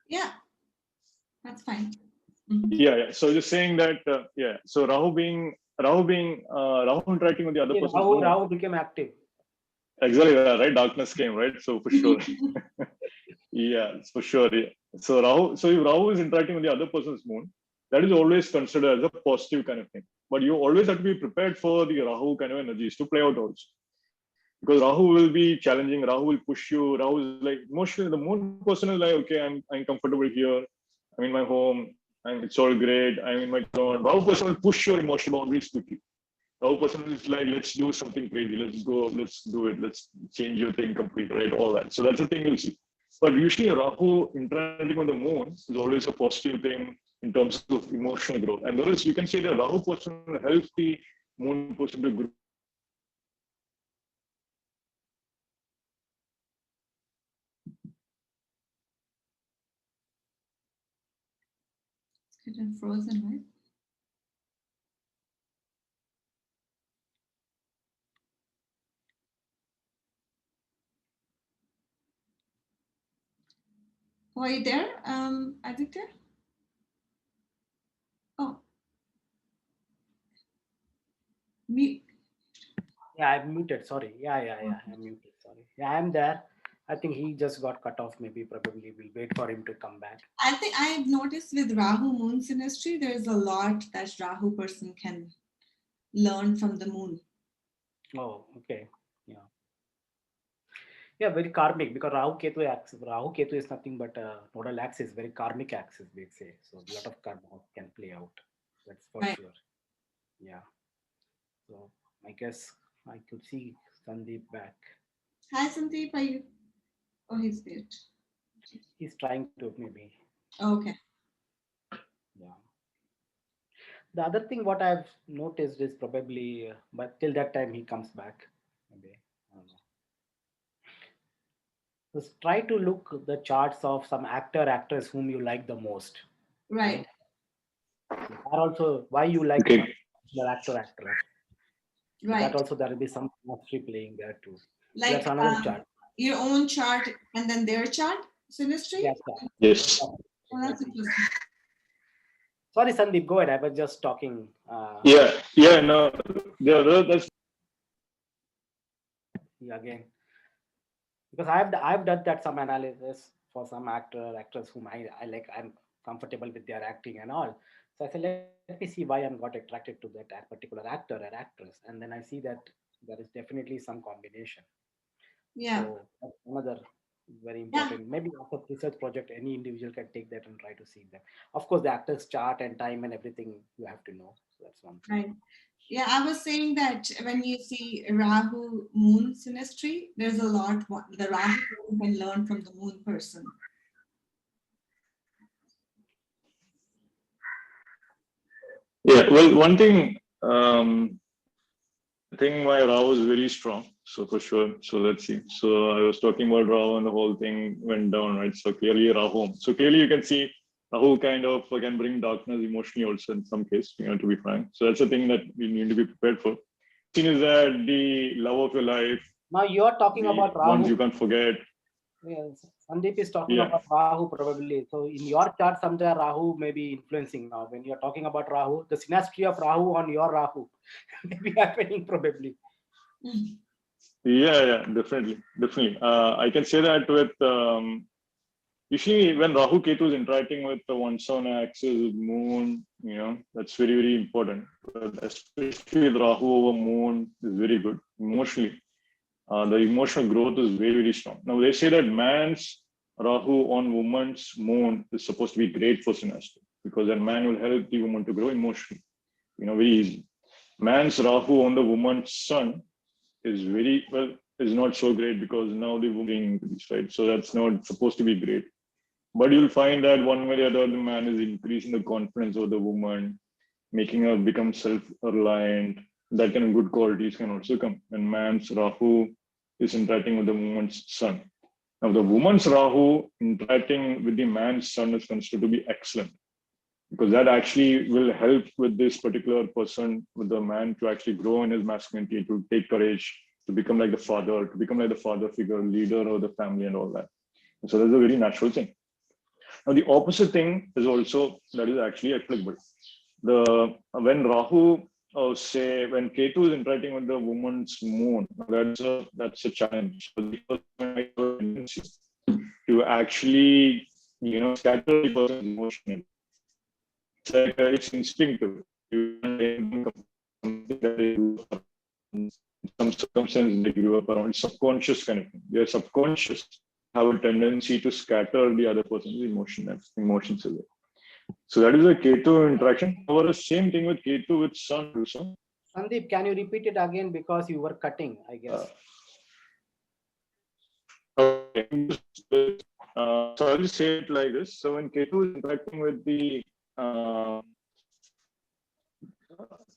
Yeah, that's fine. Yeah. So just saying that, yeah. So Rahu interacting with the other person. Rahu became active. Exactly that, right? Darkness came, right? So for sure. Yeah, for sure. Yeah. So if Rahu is interacting with the other person's moon, that is always considered as a positive kind of thing. But you always have to be prepared for the Rahu kind of energies to play out also. Because Rahu will be challenging, Rahu will push you. Rahu is like emotionally, the moon person is like, okay, I'm comfortable here. I'm in my home. It's all great. I'm in my zone. Rahu person will push your emotional boundaries quickly. Rahu person is like, let's do something crazy. Let's go. Let's do it. Let's change your thing completely, right? All that. So that's the thing you'll see. But usually Rahu interacting on the moon is always a positive thing in terms of emotional growth. And there is, you can say the Rahu person helps the moon person to grow. It's getting frozen, right? Oh, are you there, Aditya? Oh, mute. Yeah, I'm muted. Sorry. Yeah. I'm muted. Sorry. Yeah, I'm there. I think he just got cut off. Maybe probably we'll wait for him to come back. I think I've noticed with Rahu moon synastry, there's a lot that Rahu person can learn from the moon. Oh, okay. Yeah. Yeah, very karmic, because Rahu Ketu is nothing but a nodal axis, very karmic axis, they say. So a lot of karma can play out. That's for Right. sure. Yeah. So I guess I could see Sandeep back. Hi, Sandeep. Are you? Oh, he's mute. He's trying to maybe. Okay. Yeah. The other thing what I've noticed is probably, but till that time he comes back. Maybe. I don't know. Just try to look the charts of some actors whom you like the most. Right. Or also why you like Okay. the actress. Right. That also there will be some chemistry playing there too. Like That's another chart. your own chart and then their chart synastry. Yes. Oh, that's interesting. Sorry, Sandeep, go ahead. I was just talking. Yeah. No. That's Again, because I've done that some analysis for some actress whom I like. I'm comfortable with their acting and all. So I said, let me see why I'm got attracted to that particular actor or actress, and then I see that there is definitely some combination. Yeah. So that's another very important. Yeah. Maybe after research project, any individual can take that and try to see them. Of course, the actor's chart and time and everything you have to know. So that's one thing. Right. Yeah, I was saying that when you see Rahu moon synastry, there's a lot the Rahu can learn from the moon person. Yeah. Well, one thing. I think my Rahu is very strong. So for sure. So let's see. So I was talking about Rahu and the whole thing went down, right? So clearly Rahu. So clearly you can see Rahu kind of can bring darkness emotionally also in some case, to be frank. So that's the thing that we need to be prepared for. The thing is that the love of your life. Now you're talking about Rahu. Ones you can't forget. Yes, Sandeep is talking about Rahu probably. So in your chart, somewhere Rahu may be influencing now. When you're talking about Rahu, the synastry of Rahu on your Rahu may be happening probably. Yeah, definitely. I can say that with usually when Rahu Ketu is interacting with the one sun axis, moon, that's very, very important. But especially with Rahu over moon is very good emotionally. The emotional growth is very, very strong. Now they say that man's Rahu on woman's moon is supposed to be great for synastry because then man will help the woman to grow emotionally, very easily. Man's Rahu on the woman's sun is is not so great because now the woman is into this, right? So that's not supposed to be great. But you'll find that one way or the other, the man is increasing the confidence of the woman, making her become self-reliant. That kind of good qualities can also come. And man's Rahu is interacting with the woman's sun. Now, the woman's Rahu interacting with the man's sun is considered to be excellent because that actually will help with this particular person, with the man, to actually grow in his masculinity, to take courage, to become like the father, figure, leader of the family, and all that. And so that's a very natural thing. Now, the opposite thing is also that is actually applicable. When Rahu, say, when Ketu is interacting with the woman's moon, that's a challenge. To actually, scatter the person's emotion. It's like it's instinctive. Some circumstance they grew up around, subconscious kind of thing. Their subconscious have a tendency to scatter the other person's emotions away. So that is a Ketu interaction. However, the same thing with Ketu with Sun also. Sandeep, can you repeat it again because you were cutting, I guess. Okay. So I'll just say it like this. So when Ketu is interacting with the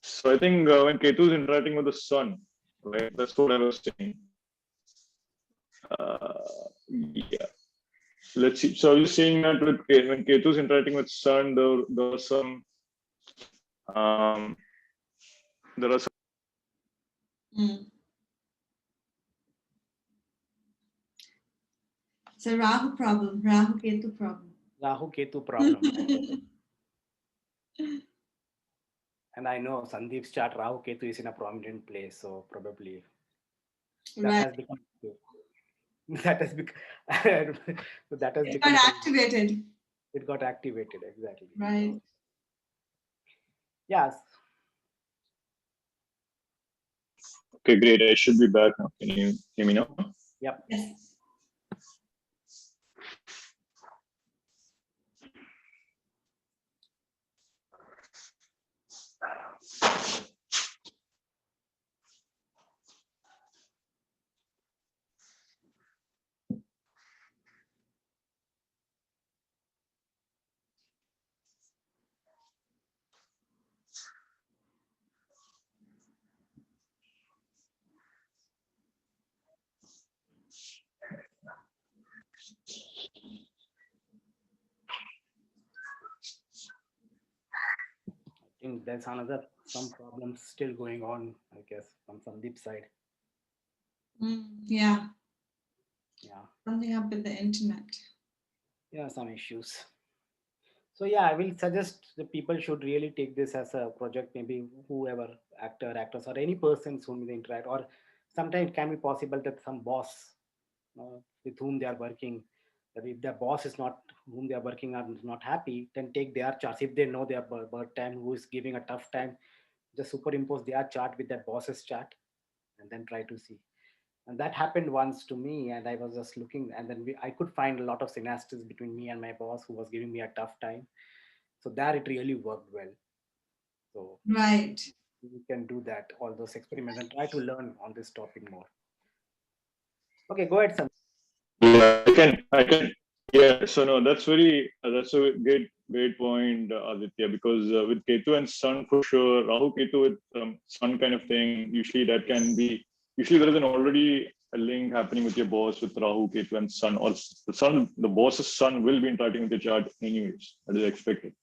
so I think when Ketu is interacting with the Sun, right? That's what I was saying. Yeah. Let's see. So I was saying that when Ketu is interacting with Sun, there are some So Rahu problem, Rahu Ketu problem. Rahu Ketu problem. And I know Sandeep's chart, Rahu Ketu is in a prominent place, so probably that has become it got activated. It got activated, exactly. Right. Yes. Okay, great. I should be back now. Can you hear me now? Yep. Yes. I think there's some problems still going on, I guess, from Sandeep's side. Yeah. Yeah. Something up with the internet. Yeah, some issues. So yeah, I will suggest the people should really take this as a project, maybe whoever, actors, or any persons whom they interact, or sometimes it can be possible that some boss with whom they are working, that if their boss is not, whom they are working on is not happy, then take their charts. If they know their birth time, who is giving a tough time, just superimpose their chart with that boss's chart and then try to see. And that happened once to me, and I was just looking, and then I could find a lot of synastries between me and my boss who was giving me a tough time. So there it really worked well. So right, we can do that, all those experiments, and try to learn on this topic more. Okay, go ahead, Sam. Yeah, I can. Yeah, so no, that's a great point, Aditya, because with Ketu and Sun for sure, Rahu Ketu with Sun kind of thing, usually there is an already a link happening with your boss with Rahu, Ketu and Sun, or the boss's Sun will be interacting with your chart anyways. That is expected.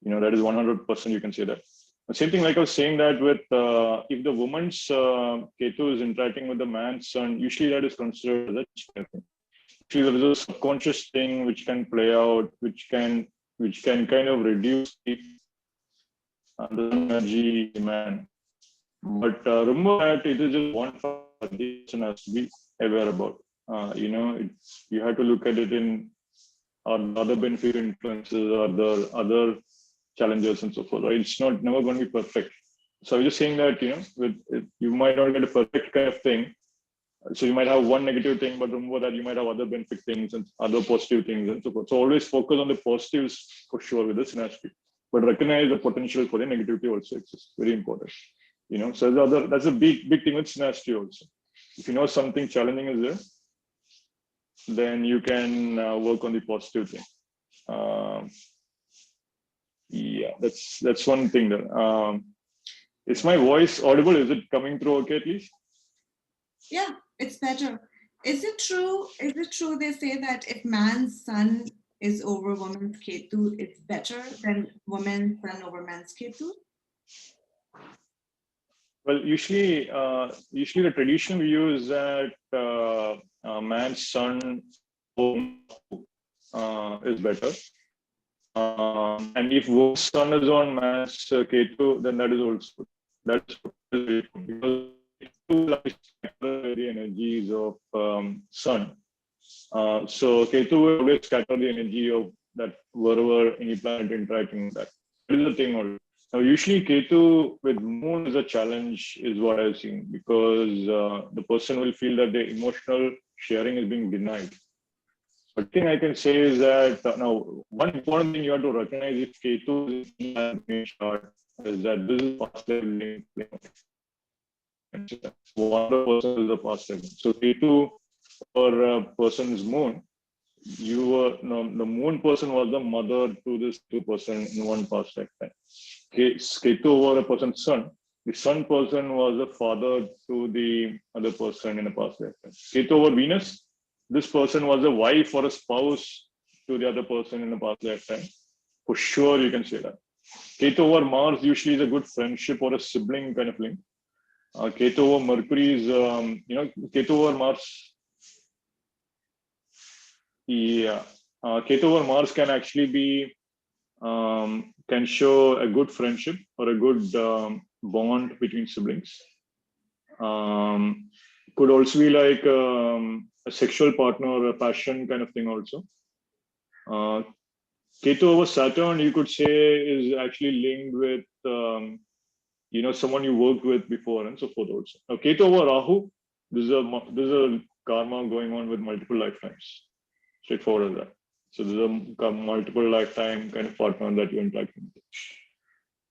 That is 100% you can say that. The same thing, like I was saying that with if the woman's Ketu is interacting with the man's Sun, usually that is considered as a there is a subconscious thing which can play out, which can kind of reduce the energy demand. But remember that it is just one factor the person has to be aware about. You have to look at it in or the other benefit influences or the other challenges and so forth. Right? It's not never going to be perfect. So I was just saying that, you might not get a perfect kind of thing. So you might have one negative thing, but remember that you might have other benefit things and other positive things and so forth. So always focus on the positives for sure with the synastry, but recognize the potential for the negativity also exists. Very important. So that's a big thing with synastry also. If you know something challenging is there, then you can work on the positive thing. Yeah, that's one thing there. Is my voice audible? Is it coming through okay at least? Yeah, it's better. Is it true? Is it true they say that if man's sun is over woman's Ketu, it's better than woman's sun over man's Ketu? Well, usually the traditional view is that man's sun is better. And if woman's sun is on man's Ketu, then that is also because the energies of sun. So Ketu will always scatter the energy of that wherever any planet interacting with that. That is the thing already. Now, usually Ketu with moon is a challenge, is what I've seen, because the person will feel that their emotional sharing is being denied. The thing I can say is that now one important thing you have to recognize if Ketu is in the chart is that this is past level. One person is the past level. So Ketu for a person's moon, the moon person was the mother to this two person in one past lifetime. Ketu over a person's sun, the sun person was the father to the other person in a past lifetime. Ketu over Venus, this person was a wife or a spouse to the other person in a past lifetime. For sure, you can say that. Ketu over Mars usually is a good friendship or a sibling kind of link. Ketu over Mercury is, Ketu over Mars. Yeah, Ketu over Mars can actually be, can show a good friendship or a good bond between siblings. Could also be like a sexual partner or a passion kind of thing also. Ketu over Saturn, you could say, is actually linked with, someone you worked with before and so forth also. Now, Ketu over Rahu, this is a karma going on with multiple lifetimes. Straightforward as that. So there's a multiple lifetime kind of partner that you're interacting with.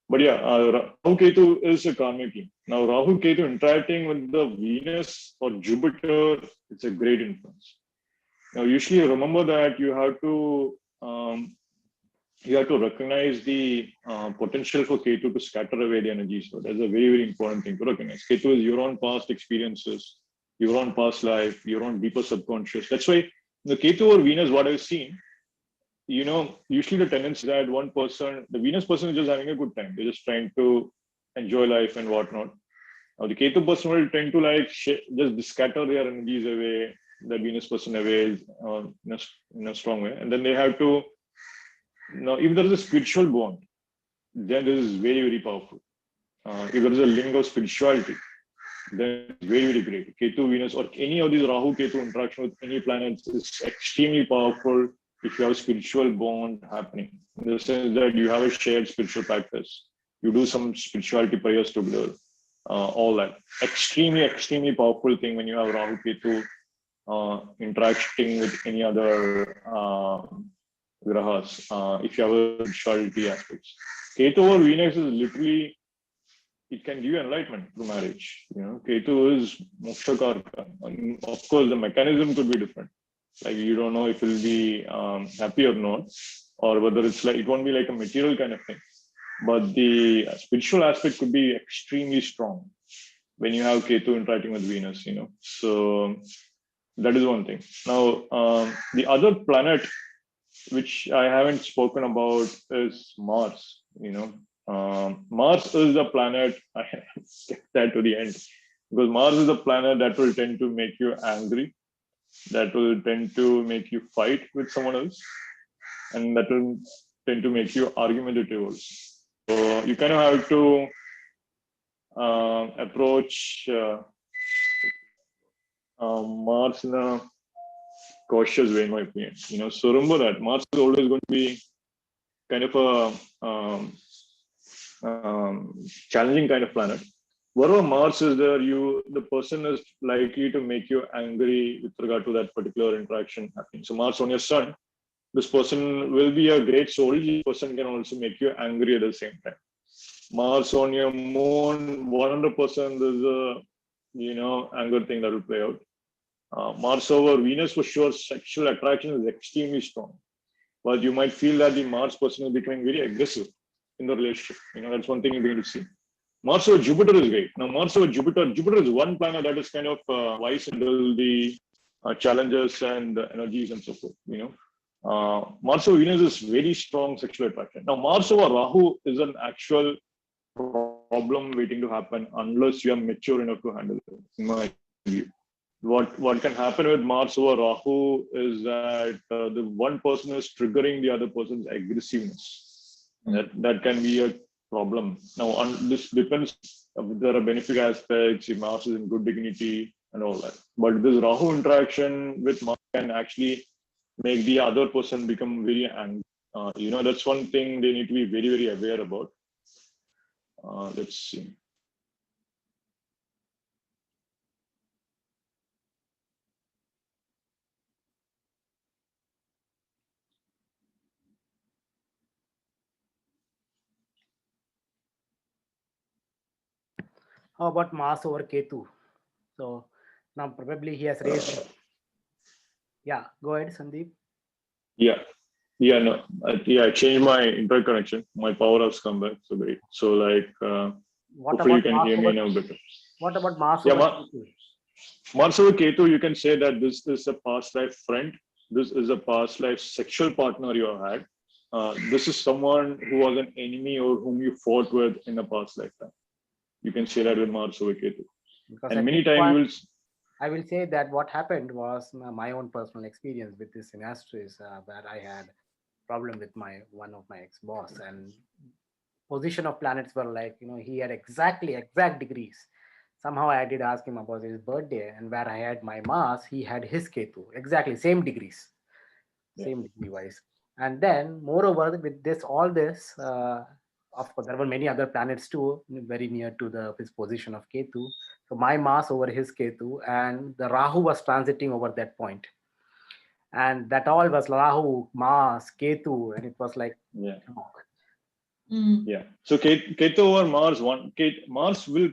But yeah, Rahu Ketu is a karmic link. Now, Rahu Ketu interacting with the Venus or Jupiter, it's a great influence. Now, usually remember that you have to recognize the potential for Ketu to scatter away the energy. So that's a very, very important thing to recognize. Ketu is your own past experiences, your own past life, your own deeper subconscious. That's why the Ketu or Venus, what I've seen, usually the tendency that one person, the Venus person is just having a good time. They're just trying to enjoy life and whatnot. Now the Ketu person will tend to just scatter their energies away, the Venus person away in a strong way. And then they have to, if there is a spiritual bond, then this is very, very powerful. If there is a link of spirituality, then it's very, very great. Ketu, Venus, or any of these Rahu Ketu interaction with any planets is extremely powerful if you have a spiritual bond happening. In the sense that you have a shared spiritual practice, you do some spirituality prayers together, all that. Extremely, extremely powerful thing when you have Rahu Ketu interacting with any other grahas, if you have a spirituality aspects. Ketu over Venus is literally, it can give you enlightenment through marriage. Ketu is moksha karka. Of course, the mechanism could be different. Like you don't know if you'll be happy or not, or whether it's like, it won't be like a material kind of thing. But the spiritual aspect could be extremely strong when you have Ketu interacting with Venus, So that is one thing. Now, the other planet, which I haven't spoken about, is Mars, Mars is the planet, I kept that to the end, because Mars is the planet that will tend to make you angry, that will tend to make you fight with someone else, and that will tend to make you argumentative also. So you kind of have to approach Mars in a cautious way, in my opinion. So remember that Mars is always going to be kind of a challenging kind of planet. Wherever Mars is there, the person is likely to make you angry with regard to that particular interaction happening. So Mars on your Sun, this person will be a great soul. This person can also make you angry at the same time. Mars on your Moon, 100% there's a anger thing that will play out. Mars over Venus, for sure, sexual attraction is extremely strong. But you might feel that the Mars person is becoming very aggressive in the relationship. That's one thing you're going to see. Mars over Jupiter is great. Now, Mars over Jupiter is one planet that is kind of wise to handle the challenges and the energies and so forth. Mars over Venus is very strong sexual attraction. Now, Mars over Rahu is an actual problem waiting to happen unless you are mature enough to handle it, in my view. What can happen with Mars over Rahu is that the one person is triggering the other person's aggressiveness. That can be a problem. Now, this depends if there are benefic aspects, if Mars is in good dignity and all that. But this Rahu interaction with Mars can actually make the other person become very angry. That's one thing they need to be very, very aware about. Let's see. How about Mars over Ketu? So now probably he has raised. Yeah, go ahead, Sandeep. Yeah, no, I changed my internet connection. My power has come back, so great. So hopefully you can hear me now better. What about Mars over Ketu? Mars over Ketu, you can say that this is a past life friend. This is a past life sexual partner you have had. This is someone who was an enemy or whom you fought with in a past lifetime. You can say that with Mars over Ketu. Because and many times I will say that what happened was my own personal experience with this Synastris, where I had problem with one of my ex-boss, and position of planets were like, he had exact degrees. Somehow I did ask him about his birthday, and where I had my Mars, he had his Ketu, exactly same degrees, same degree wise. And then moreover, with all this, of course, there were many other planets too, very near to his position of Ketu. So my Mars over his Ketu, and the Rahu was transiting over that point. And that all was Rahu, Mars, Ketu, and it was like, Yeah. So Ketu over Mars, Mars will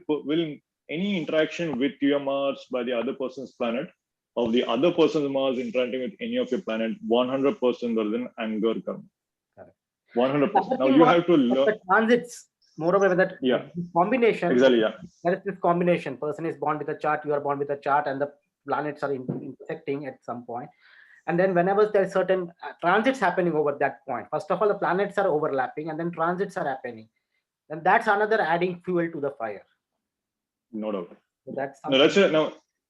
any interaction with your Mars by the other person's planet, of the other person's Mars interacting with any of your planet, 100% there is an anger coming. 100%. Now you have to learn the transits. Moreover, that combination. Exactly. Yeah. There is this combination. Person is born with a chart. You are born with a chart, and the planets are intersecting at some point. And then whenever there are certain transits happening over that point, first of all, the planets are overlapping, and then transits are happening. And that's another adding fuel to the fire. No doubt. So that's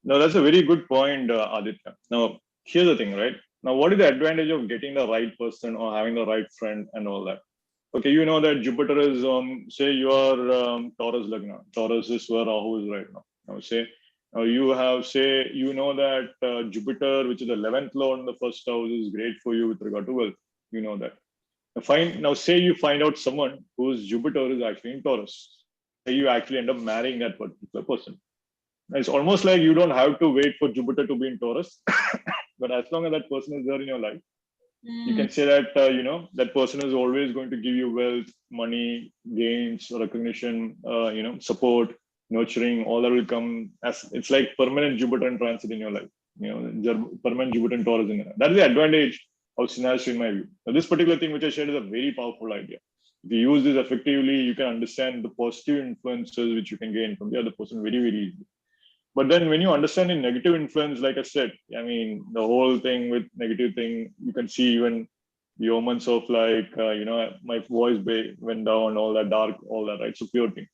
that's a very good point, Aditya. Now, here's the thing, right? Now, what is the advantage of getting the right person or having the right friend and all that? Okay, you know that Jupiter is on, say you are Taurus Lagna. Taurus is where Rahu is right now. Now, you have, that Jupiter, which is the 11th lord in the first house, is great for you with regard to wealth. You know that. Now, say you find out someone whose Jupiter is actually in Taurus. Say you actually end up marrying that particular person. It's almost like you don't have to wait for Jupiter to be in Taurus, but as long as that person is there in your life, you can say that, that person is always going to give you wealth, money, gains, recognition, support, nurturing, all that will come as it's like permanent Jupiter in transit in your life, permanent Jupiter in Taurus in your life. That is the advantage of Synastry in my view. Now, this particular thing which I shared is a very powerful idea. If you use this effectively, you can understand the positive influences which you can gain from the other person very, very easily. But then when you understand the negative influence, like I said, the whole thing with negative thing, you can see even the omens of my voice went down, all that dark, all that, right? So pure thing.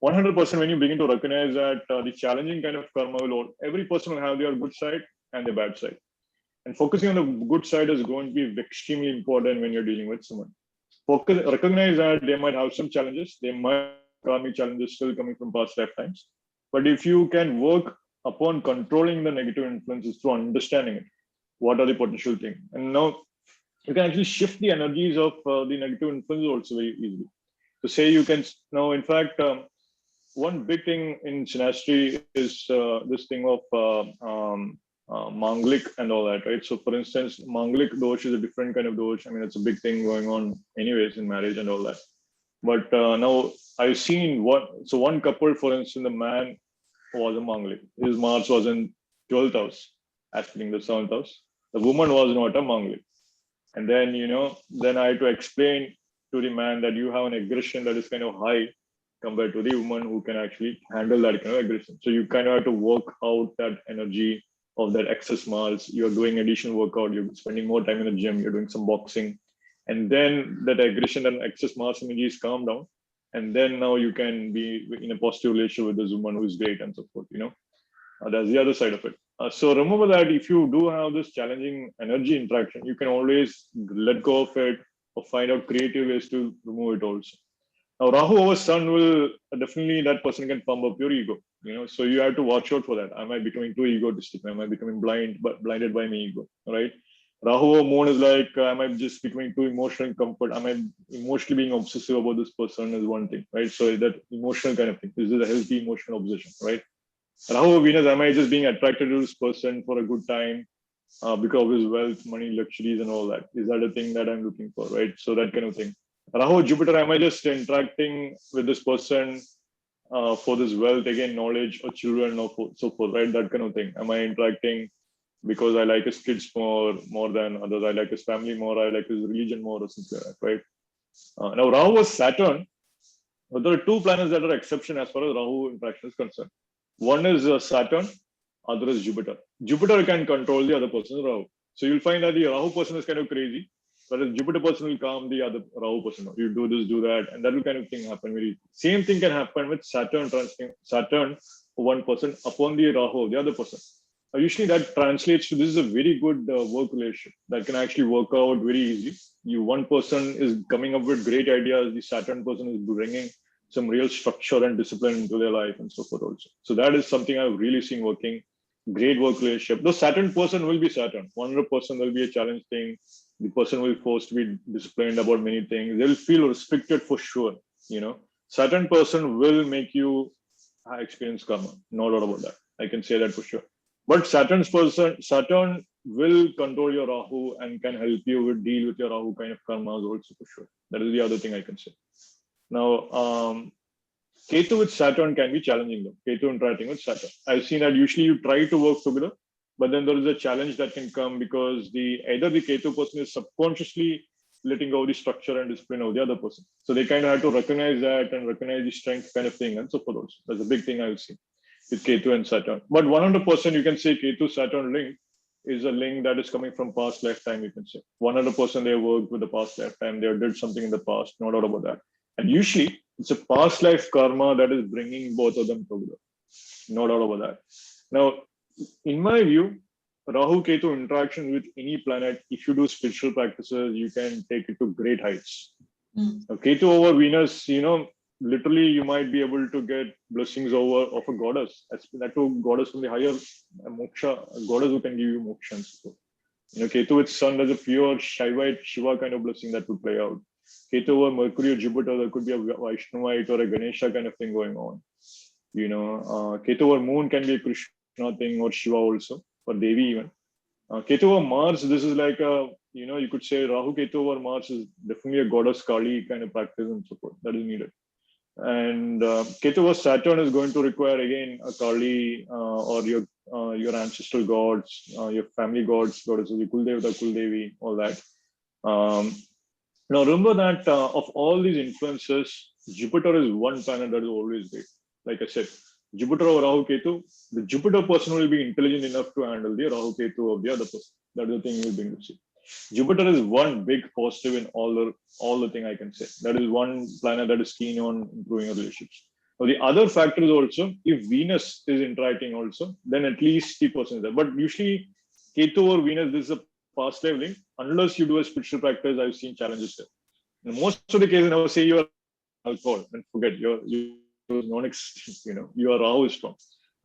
100% when you begin to recognize that the challenging kind of karma every person will have their good side and their bad side. And focusing on the good side is going to be extremely important when you're dealing with someone. Recognize that they might have some challenges. They might have karmic challenges still coming from past lifetimes. But if you can work upon controlling the negative influences through understanding it, What are the potential things? And now you can actually shift the energies of the negative influence also very easily. So say you can now, in fact, one big thing in synastry is this thing of Manglik and all that, right? So for instance, Manglik dosh is a different kind of dosh. I mean, it's a big thing going on anyways in marriage and all that. But now I've seen one couple, for instance, the man was a Manglik. His Mars was in 12th house, aspecting the 7th house. The woman was not a Manglik. And then, then I had to explain to the man that you have an aggression that is kind of high compared to the woman who can actually handle that kind of aggression. So you kind of have to work out that energy of that excess Mars. You're doing additional workout, you're spending more time in the gym, you're doing some boxing. And then that aggression and excess Mars energy is calmed down. And then now you can be in a positive relationship with this woman who is great and so forth, that's the other side of it. So remember that if you do have this challenging energy interaction, you can always let go of it or find out creative ways to remove it also. Now, Rahu over Sun will definitely, that person can pump up your ego, so you have to watch out for that. Am I becoming too egotistic? Am I becoming blinded by my ego, right? Rahu over Moon is like, am I just becoming too emotional and comfort? Am I emotionally being obsessive about this person is one thing, right? So that emotional kind of thing. This is a healthy emotional obsession, right? Rahu Venus, am I just being attracted to this person for a good time because of his wealth, money, luxuries, and all that? Is that a thing that I'm looking for, right? So that kind of thing. Rahu Jupiter, am I just interacting with this person for this wealth, again, knowledge, or children, or so forth, right? That kind of thing. Am I interacting because I like his kids more than others? I like his family more. I like his religion more, or something like that, right? Now, Rahu was Saturn. But there are two planets that are exception as far as Rahu interaction is concerned. One is Saturn, other is Jupiter. Jupiter can control the other person's Rahu. So you'll find that the Rahu person is kind of crazy, whereas Jupiter person will calm the other Rahu person. You do this, do that, and that will kind of thing happen very easy. Same thing can happen with Saturn one person upon the Rahu, the other person. Usually that translates to this is a very good work relationship that can actually work out very easy. One person is coming up with great ideas, the Saturn person is bringing some real structure and discipline into their life and so forth also. So that is something I've really seen working. Great work relationship. The Saturn person will be Saturn. 100% will be a challenge thing. The person will be forced to be disciplined about many things. They'll feel restricted for sure. Saturn person will make you experience karma. No doubt about that. I can say that for sure. But Saturn will control your Rahu and can help you with deal with your Rahu kind of karmas also for sure. That is the other thing I can say. Now, Ketu with Saturn can be challenging though. Ketu interacting with Saturn. I've seen that usually you try to work together, but then there is a challenge that can come because either the Ketu person is subconsciously letting go of the structure and discipline of the other person. So they kind of have to recognize that and recognize the strength kind of thing and so forth also. That's a big thing I've seen with Ketu and Saturn. But 100% you can say Ketu Saturn link is a link that is coming from past lifetime, you can say. 100% they worked with the past lifetime. They did something in the past, no doubt about that. And usually it's a past life karma that is bringing both of them together. No doubt about that. Now, in my view, Rahu Ketu interaction with any planet, if you do spiritual practices, you can take it to great heights. Now, Ketu over Venus, literally you might be able to get blessings of a goddess. That too, goddess from the higher moksha, a goddess who can give you moksha. Ketu with Sun, there's a pure Shaivite Shiva kind of blessing that will play out. Ketu over Mercury or Jupiter, there could be a Vaishnavite or a Ganesha kind of thing going on. Ketu over Moon can be a Krishna thing or Shiva also, or Devi even. Ketu over Mars, this is like you could say Rahu Ketu over Mars is definitely a goddess Kali kind of practice and support that is needed. And Ketu over Saturn is going to require again a Kali or your ancestral gods, your family goddesses, your Kuldevata, Kuldevi, all that. Now remember that of all these influences, Jupiter is one planet that is always great. Like I said, Jupiter over Rahu Ketu, the Jupiter person will be intelligent enough to handle the Rahu Ketu of the other person. That is the thing you will bring to see. Jupiter is one big positive in all the thing I can say. That is one planet that is keen on improving relationships. Now the other factor is also, if Venus is interacting also, then at least the person is there. But usually Ketu over Venus, this is a past life link. Unless you do a spiritual practice, I've seen challenges there. In most of the cases, I would say you are alcohol and forget you're non-existent. Your Rahu is strong.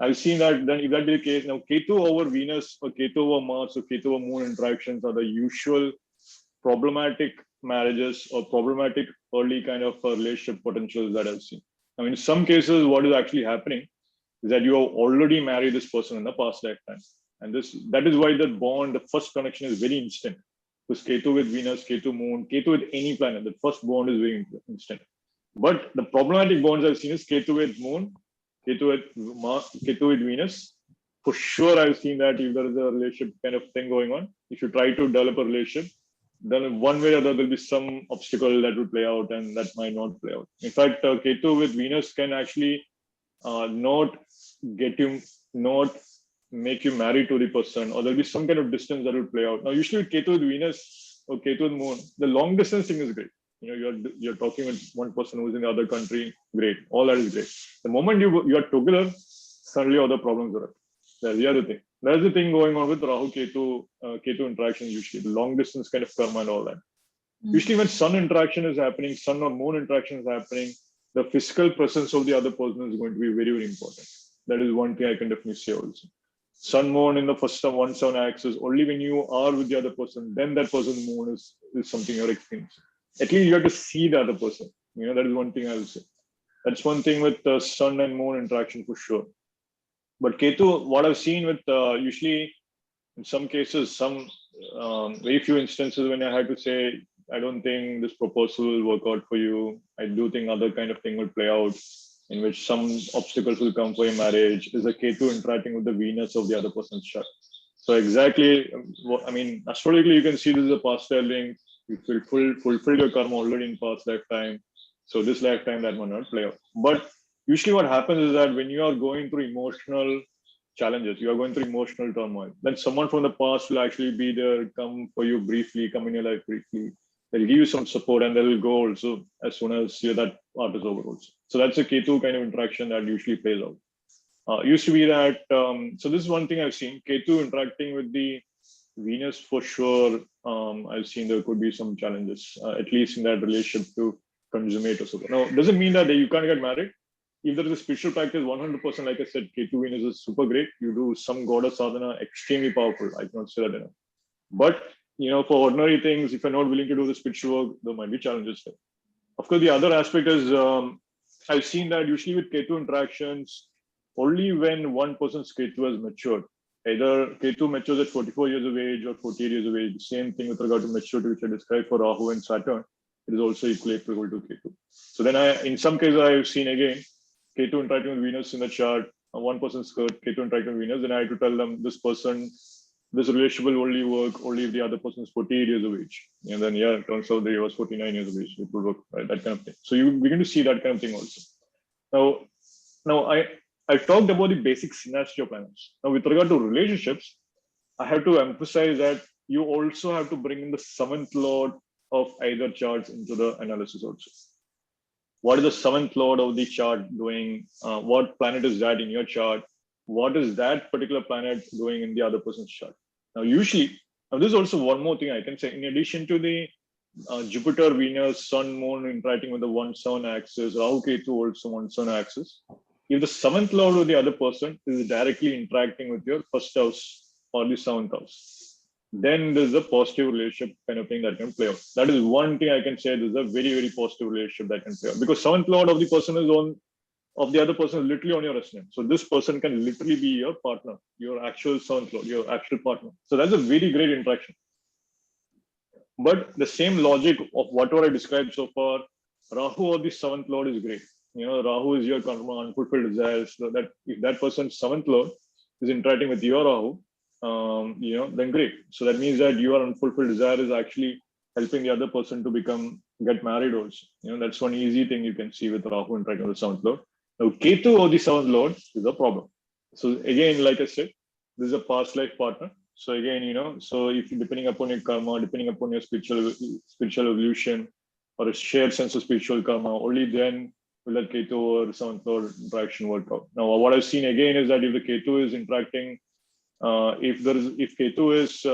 I've seen that then if that be the case, now Ketu over Venus or Ketu over Mars or Ketu over Moon interactions are the usual problematic marriages or problematic early kind of relationship potentials that I've seen. I mean, in some cases, what is actually happening is that you have already married this person in the past lifetime. And that is why the bond, the first connection is very instant. Because Ketu with Venus, Ketu Moon, Ketu with any planet, the first bond is very instant. But the problematic bonds I've seen is Ketu with Moon, Ketu with Mars, Ketu with Venus. For sure, I've seen that if there is a relationship kind of thing going on, if you try to develop a relationship, then one way or the other there'll be some obstacle that will play out and that might not play out. In fact, Ketu with Venus can actually not make you married to the person, or there'll be some kind of distance that will play out. Now, usually with Ketu with Venus or Ketu with Moon, the long distance thing is great. You're talking with one person who's in the other country, great. All that is great. The moment you are together, suddenly other problems are up. That's the other thing. That's the thing going on with Rahu Ketu interactions usually, the long distance kind of karma and all that. Usually when sun interaction is happening, sun or moon interaction is happening, the physical presence of the other person is going to be very, very important. That is one thing I can definitely say also. Sun moon in the first one sun axis, only when you are with the other person, then that person's moon is something you're experiencing. At least you have to see the other person. That is one thing I will say. That's one thing with the sun and moon interaction for sure. But Ketu, what I've seen with usually in some cases, some very few instances when I had to say, I don't think this proposal will work out for you. I do think other kind of thing will play out in which some obstacles will come for your marriage. Is a Ketu interacting with the Venus of the other person's chart. So exactly, astrologically, you can see this is a past link. You fulfilled your karma already in past lifetime. So this lifetime that might not play out. But usually what happens is that when you are going through emotional challenges, you are going through emotional turmoil, then someone from the past will actually be there, come for you briefly, come in your life briefly. They'll give you some support and they will go also as soon as that part is over also. So that's a Ketu kind of interaction that usually plays out. Used to be that, so this is one thing I've seen, Ketu interacting with the Venus for sure. I've seen there could be some challenges, at least in that relationship to consummate or so. Now, doesn't mean that you can't get married. If there is a spiritual practice, 100%, like I said, Ketu Venus is super great. You do some goddess sadhana, extremely powerful. I cannot say that enough. But, for ordinary things, if you're not willing to do the spiritual work, there might be challenges there. Of course, the other aspect is, I've seen that usually with Ketu interactions, only when one person's Ketu has matured, either Ketu matures at 44 years of age or 48 years of age, the same thing with regard to maturity, which I described for Rahu and Saturn, it is also equally applicable to Ketu. So then in some cases, I've seen again, Ketu interacting with Venus in the chart, one person's Ketu interacting with Venus, then I had to tell them this relationship will only work only if the other person is 48 years of age. And then, it turns out that he was 49 years of age. It will work, right? That kind of thing. So you begin to see that kind of thing also. Now I talked about the basic synastry of planets. Now, with regard to relationships, I have to emphasize that you also have to bring in the seventh lord of either charts into the analysis also. What is the seventh lord of the chart doing? What planet is that in your chart? What is that particular planet doing in the other person's chart? Now, this is also one more thing I can say. In addition to the Jupiter, Venus, Sun, Moon interacting with the one sun axis, Rahu, Ketu also one sun axis. If the seventh lord of the other person is directly interacting with your first house or the seventh house, then there's a positive relationship kind of thing that can play out. That is one thing I can say. There's a very, very positive relationship that can play out, because seventh lord of the person of the other person is literally on your ascendant. So this person can literally be your partner, your actual seventh lord, your actual partner. So that's a very great interaction. But the same logic of whatever I described so far, Rahu of the seventh lord is great. Rahu is your karma, unfulfilled desires. So that if that person's seventh lord is interacting with your Rahu, then great. So that means that your unfulfilled desire is actually helping the other person to get married also. That's one easy thing you can see with Rahu interacting with the seventh lord. Now, Ketu or the seventh lord is a problem. So again, like I said, this is a past life partner. So again, so if you depending upon your karma, depending upon your spiritual evolution or a shared sense of spiritual karma, only then will that Ketu or the seventh lord interaction work out. Now, what I've seen again is that if the Ketu is interacting, if Ketu is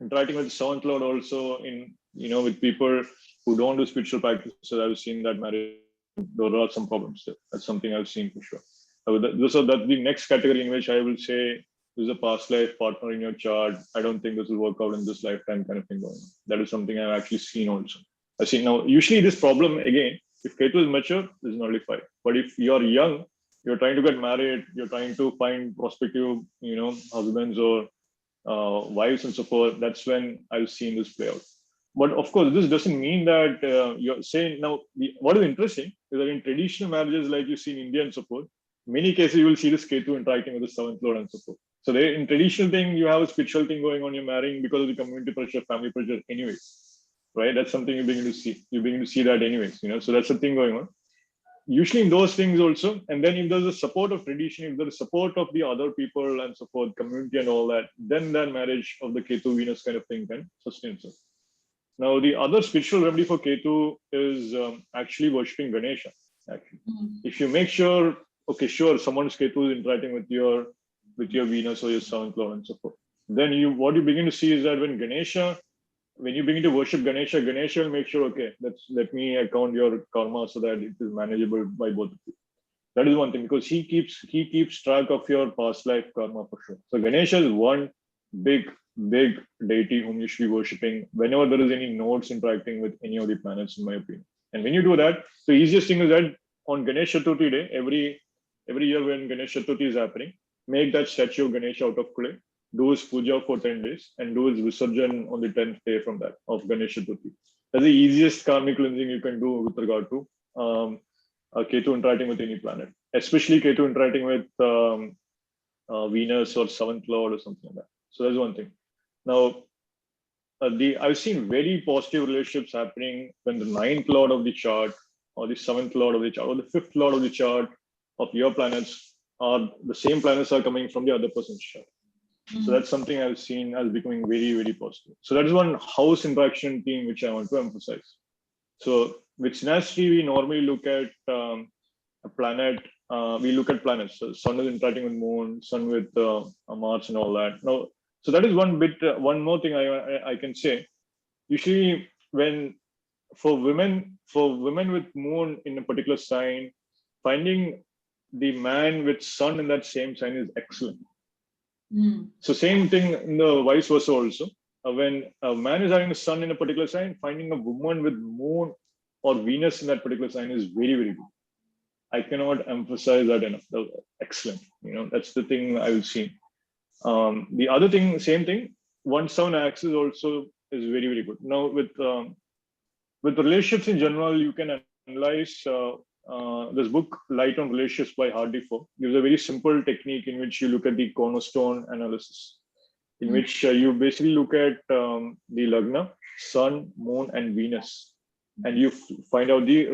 interacting with the seventh lord also with people who don't do spiritual practices, I've seen that marriage, there are some problems there. That's something I've seen for sure. So that's the next category in which I will say is a past life partner in your chart. I don't think this will work out in this lifetime kind of thing going on. That is something I've actually seen also. I see now, usually this problem again, if Ketu is mature, this is nullified. But if you're young, you're trying to get married, you're trying to find prospective, husbands or wives and so forth, that's when I've seen this play out. But of course, this doesn't mean that you're saying now, what is interesting is that in traditional marriages, like you see in India and so forth, many cases you will see this Ketu interacting with the seventh lord and so forth. So they, in traditional thing, you have a spiritual thing going on, you're marrying because of the community pressure, family pressure anyways, right? That's something you begin to see. You begin to see that anyways, so that's the thing going on. Usually in those things also, and then if there's a support of tradition, if there's support of the other people and support community and all that, then that marriage of the Ketu Venus kind of thing can sustain itself. Now, the other spiritual remedy for Ketu is actually worshipping Ganesha. Actually, if you make sure, okay, sure, someone's Ketu is interacting with your Venus or your seventh lord and so forth, then what you begin to see is that when you begin to worship Ganesha will make sure, okay, let me account your karma so that it is manageable by both of you. That is one thing, because he keeps track of your past life karma for sure. So Ganesha is one big deity whom you should be worshipping whenever there is any nodes interacting with any of the planets, in my opinion. And when you do that, the easiest thing is that on Ganesh Chaturthi day, every year when Ganesh Chaturthi is happening, make that statue of Ganesha out of clay, do his puja for 10 days, and do his Visarjan on the 10th day from that of Ganesh Chaturthi. That's the easiest karmic cleansing you can do with regard to Ketu interacting with any planet, especially Ketu interacting with Venus or seventh lord or something like that. So that's one thing. Now, I've seen very positive relationships happening when the ninth lord of the chart, or the seventh lord of the chart, or the fifth lord of the chart of your planets are the same planets are coming from the other person's chart. So that's something I've seen as becoming very, very positive. So that is one house interaction theme which I want to emphasize. So with synastry, we normally look at a planet. We look at planets. So sun is interacting with moon, sun with Mars and all that. Now, so that is one bit. One more thing I can say. Usually, when for women with moon in a particular sign, finding the man with sun in that same sign is excellent. So same thing in the vice versa also. When a man is having a sun in a particular sign, finding a woman with moon or Venus in that particular sign is very, very good. I cannot emphasize that enough. Excellent. That's the thing I've seen. The other thing, same thing, 1-7 axis also is very, very good. Now with relationships in general, you can analyze this book, Light on Relationships by Hardy Ford, gives a very simple technique in which you look at the cornerstone analysis, in which you basically look at the Lagna, Sun, Moon, and Venus, and you find out the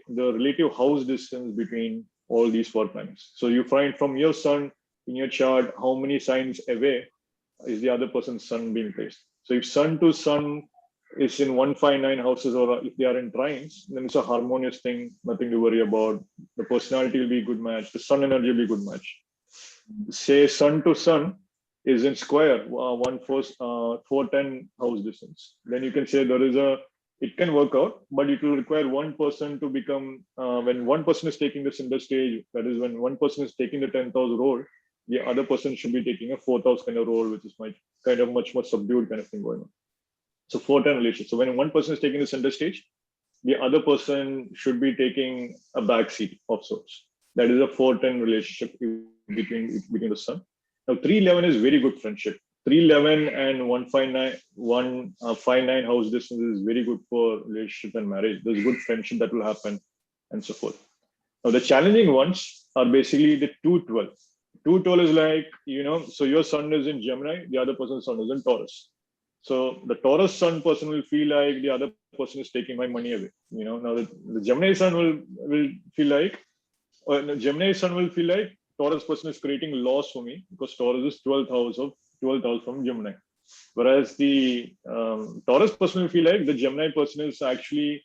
relative house distance between all these 4 planets. So you find from your Sun in your chart how many signs away is the other person's Sun being placed. So if Sun to Sun is in 159 houses, or if they are in trines, then it's a harmonious thing, nothing to worry about. The personality will be a good match, the sun energy will be a good match. Say Sun to Sun is in square, 410 house distance. Then you can say it can work out, but it will require one person to become, when one person is taking the center stage, that is when one person is taking the 10th house role, the other person should be taking a 4th house kind of role, which is much more subdued kind of thing going on. So 4-10 relationship. So when one person is taking the center stage, the other person should be taking a back seat of sorts. That is a 4-10 relationship between the sun. Now 3-11 is very good friendship. 3-11 and 159 house distance is very good for relationship and marriage. There's good friendship that will happen and so forth. Now the challenging ones are basically the 2-12. 2-12 is like, so your sun is in Gemini, the other person's sun is in Taurus. So the Taurus sun person will feel like the other person is taking my money away. Now the Gemini sun will feel like, Taurus person is creating loss for me, because Taurus is 12th house from Gemini. Whereas the Taurus person will feel like the Gemini person is actually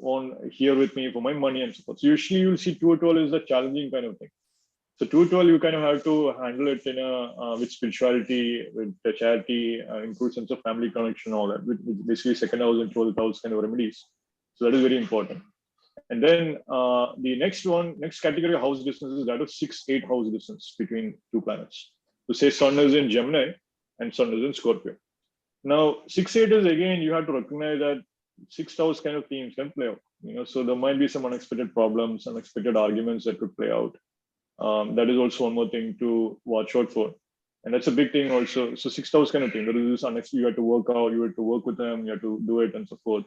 on here with me for my money and so forth. So usually you'll see 2-12 is a challenging kind of thing. So 2-12, you kind of have to handle it in with spirituality, with charity, improve sense of family connection, all that, with basically 2nd house and 12th house kind of remedies. So that is very important. And then the next category of house distance is that of 6-8 house distance between two planets. So say Sun is in Gemini and Sun is in Scorpio. Now 6-8 is, again, you have to recognize that 6th house kind of themes can play out. So there might be some unexpected problems, unexpected arguments that could play out. That is also one more thing to watch out for. And that's a big thing also. So 6th house kind of thing. There is this unexpected, you have to work out, you have to work with them, you have to do it and so forth.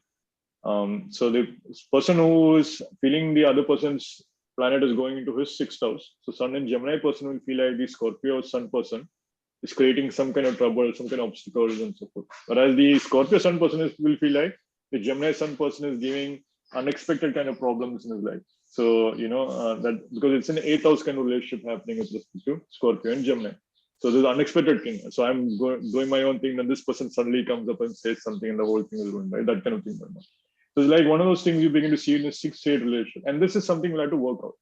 So the person who is feeling the other person's planet is going into his 6th house. So Sun and Gemini person will feel like the Scorpio Sun person is creating some kind of trouble, some kind of obstacles and so forth. Whereas the Scorpio Sun person will feel like the Gemini Sun person is giving unexpected kind of problems in his life. So, that because it's an 8th house kind of relationship happening with respect to Scorpio and Gemini. So there's unexpected thing. So I'm doing my own thing, then this person suddenly comes up and says something and the whole thing is ruined, right? That kind of thing. So it's like one of those things you begin to see in a 6-8 relationship. And this is something we'll have to work out.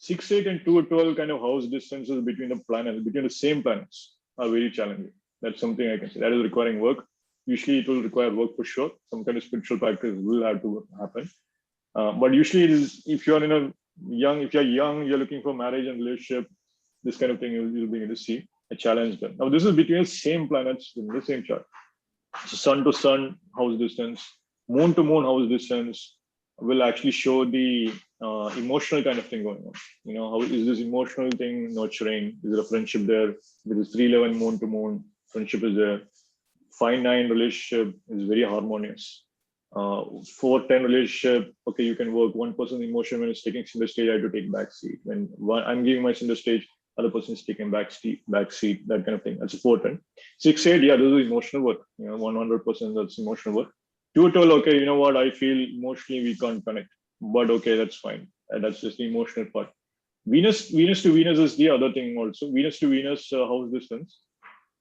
6-8 and 2-12 kind of house distances between the planets, between the same planets, are very challenging. That's something I can say. That is requiring work. Usually it will require work for sure. Some kind of spiritual practice will have to happen. But usually it is, if you're young, you're looking for marriage and relationship, this kind of thing you'll begin to see a challenge there. Now this is between the same planets in the same chart. So Sun to Sun house distance, Moon to Moon house distance will actually show the emotional kind of thing going on. How is this emotional thing nurturing? Is there a friendship there? There is 3-11 Moon to Moon, friendship is there. 5-9 relationship is very harmonious. 4-10 relationship, okay, you can work. One person's emotion when it's taking center stage, I have to take back seat. When I'm giving my center stage, other person is taking back seat, that kind of thing. That's a 4-10. 6-8, yeah, this is emotional work. 100% that's emotional work. 2-12, okay, you know what? I feel emotionally we can't connect, but okay, that's fine. That's just the emotional part. Venus to Venus is the other thing also. Venus to Venus house distance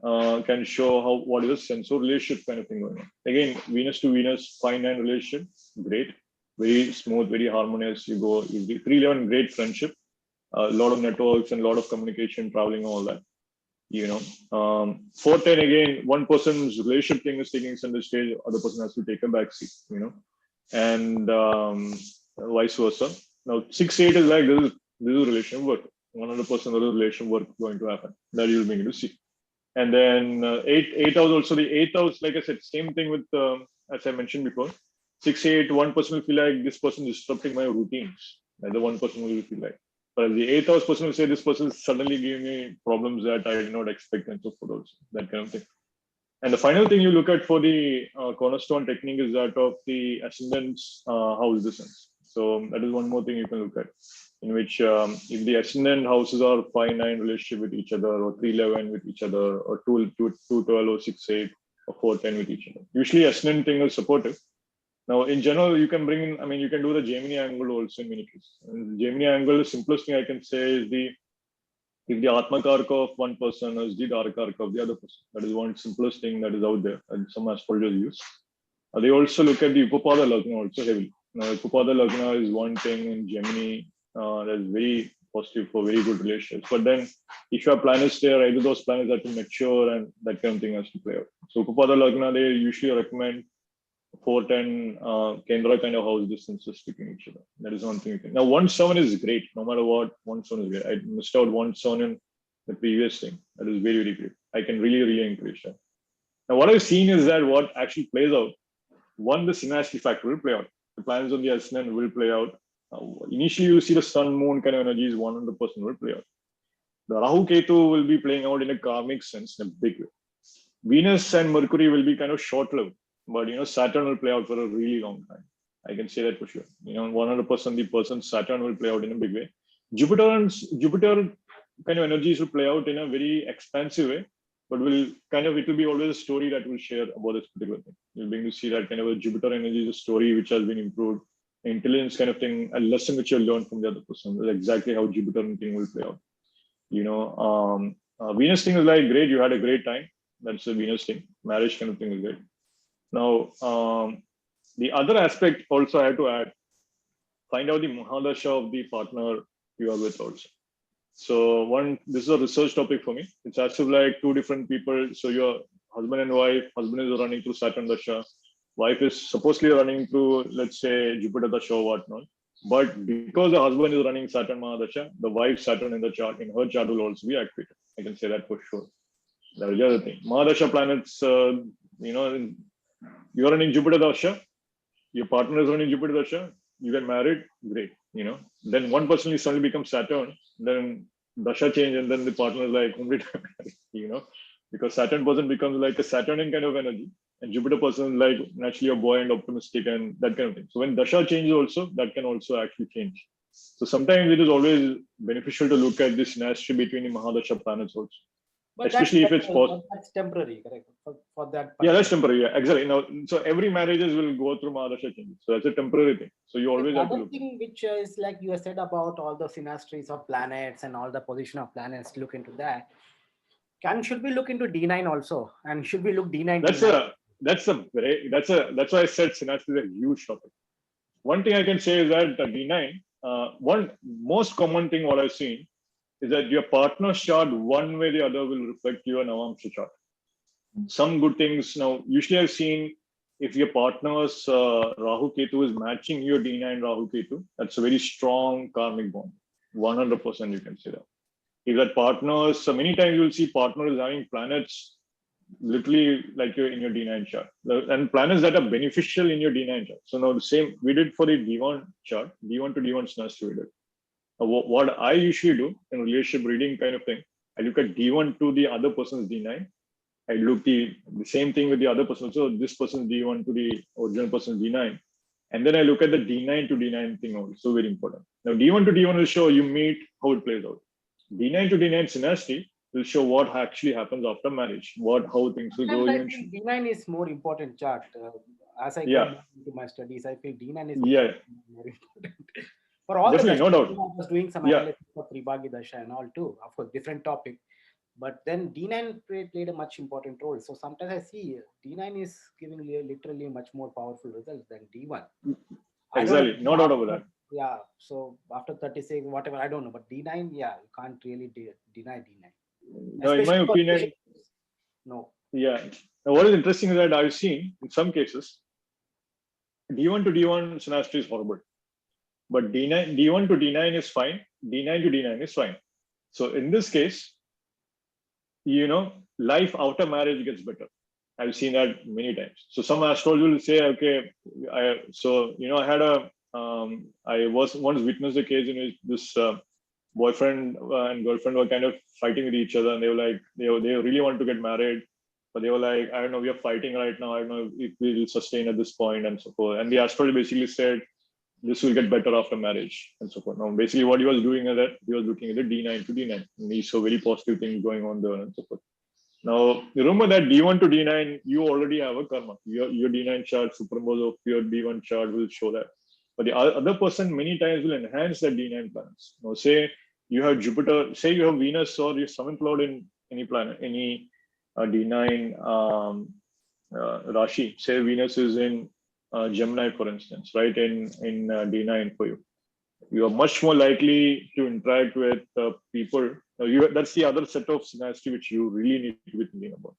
can show what is a sense of relationship kind of thing going on. Again, Venus to Venus 5-9 relationship, great, very smooth, very harmonious. You go easy. 3-11, great friendship, a lot of networks and a lot of communication, traveling, all that. 4-10, again, one person's relationship thing is taking center stage, other person has to take a back seat. And vice versa. Now 6-8 is like this is relationship work. 100% of the relationship work going to happen. That you'll begin to see. And then 8 house also, the 8th house, like I said, same thing with as I mentioned before. 6-8, one person will feel like this person is disrupting my routines. The one person will feel like. But the 8th house person will say this person is suddenly giving me problems that I did not expect and so forth also, that kind of thing. And the final thing you look at for the cornerstone technique is that of the ascendant's house distance. So that is one more thing you can look at, in which if the ascendant houses are 5-9 relationship with each other, or 3-11 with each other, or 2-12 or 6-8 or 4-10 with each other. Usually ascendant thing is supportive. Now, in general, you can bring in, you can do the Gemini angle also in many cases. And the Gemini angle, the simplest thing I can say is if the Atma Karka of one person is the Dara Karka of the other person. That is one simplest thing that is out there, and some astrologers use. They also look at the Upapada Lagna also heavily. Now, Upapada Lagna is one thing in Gemini that is very positive for very good relationships. But then, if you have planets there, either those planets have to mature and that kind of thing has to play out. So, Upapada Lagna, they usually recommend 4-10 Kendra kind of house distances between each other. That is one thing you can. Now, 1-7 is great. No matter what, 1-7 is great. I missed out 1-7 in the previous thing. That is very, very great. I can really encourage that. Now, what I've seen is that what actually plays out, one, the synastry factor will play out. The planets on the ascendant will play out. Initially, you see the sun, moon kind of energies, 100% will play out. The Rahu Ketu will be playing out in a karmic sense in a big way. Venus and Mercury will be kind of short-lived. But Saturn will play out for a really long time. I can say that for sure. 100% the person Saturn will play out in a big way. Jupiter kind of energies will play out in a very expansive way, but it will be always a story that we'll share about this particular thing. You'll be able to see that kind of a Jupiter energy is a story which has been improved, intelligence kind of thing, a lesson which you'll learn from the other person. That's exactly how Jupiter thing will play out. Venus thing is like great. You had a great time. That's the Venus thing. Marriage kind of thing is great. Now, the other aspect also I have to add, find out the Mahadasha of the partner you are with also. So this is a research topic for me. It's as if like two different people. So your husband and wife, husband is running through Saturn Dasha. Wife is supposedly running through, let's say, Jupiter Dasha or whatnot. But because the husband is running Saturn Mahadasha, the wife Saturn in her chart will also be activated. I can say that for sure. That is the other thing. Mahadasha planets, you are running Jupiter Dasha, your partner is running Jupiter Dasha, you get married, great. Then one person suddenly becomes Saturn, then Dasha change, and then the partner is like, because Saturn person becomes like a Saturnian kind of energy, and Jupiter person is like naturally a boy and optimistic and that kind of thing. So when Dasha changes also, that can also actually change. So sometimes it is always beneficial to look at this synastry between the Mahadasha planets also. But Especially if it's possible. That's temporary, correct? For that. Yeah, that's temporary. Yeah, exactly. So every marriages will go through Mahadasha changes. So that's a temporary thing. So you always have to look. Thing which is like you said about all the synastries of planets and all the position of planets, look into that. Should we look into D9 also? And should we look D9? That's why I said synastry is a huge topic. One thing I can say is that D9, one most common thing what I've seen is that your partner's chart, one way or the other, will reflect your Navamsha chart. Some good things. Now, usually I've seen if your partner's Rahu Ketu is matching your D9 Rahu Ketu, that's a very strong karmic bond. 100% you can say that. If that partners, so many times you'll see partners having planets literally like you're in your D9 chart, and planets that are beneficial in your D9 chart. So now the same we did for the D1 chart, D1 to D1 synastry we did. What I usually do in relationship reading kind of thing, I look at D1 to the other person's D9. I look the same thing with the other person. So this person's D1 to the original person's D9. And then I look at the D9 to D9 thing also, very important. Now D1 to D1 will show you meet how it plays out. D9 to D9 synastry will show what actually happens after marriage, how things will go eventually. D9 is more important chart. As I go into my studies, I feel D9 is more important. For all definitely, no doubt. I was doing some analysis of Tribhagya Dasha and all too. Of course, different topic. But then D9 played a much important role. So sometimes I see D9 is giving literally much more powerful results than D1. Exactly, no doubt about that. Yeah. So after 36, whatever, I don't know. But D9, yeah, you can't really deny D9. No, in my opinion, no. Yeah. Now, what is interesting is that I've seen in some cases, D1 to D1 synastry is horrible. But D1 to D9 is fine. D9 to D9 is fine. So in this case, life after marriage gets better. I've seen that many times. So some astrologer will say, okay, I was once witnessed a case in which this boyfriend and girlfriend were kind of fighting with each other, and they were like, they really want to get married, but they were like, I don't know, we are fighting right now. I don't know if we will sustain at this point and so forth. And the astrologer basically said, this will get better after marriage and so forth. Now, basically what he was doing is that he was looking at the D9 to D9. And he saw very positive things going on there and so forth. Now, remember that D1 to D9, you already have a karma. Your D9 chart, superimpose of your D1 chart will show that. But the other person many times will enhance that D9 planets. Now, say you have Jupiter, say you have Venus or your seventh lord in any planet, any D9 Rashi. Say Venus is in Gemini, for instance, right, in D9 for you. You are much more likely to interact with people. That's the other set of synastry which you really need to be thinking about.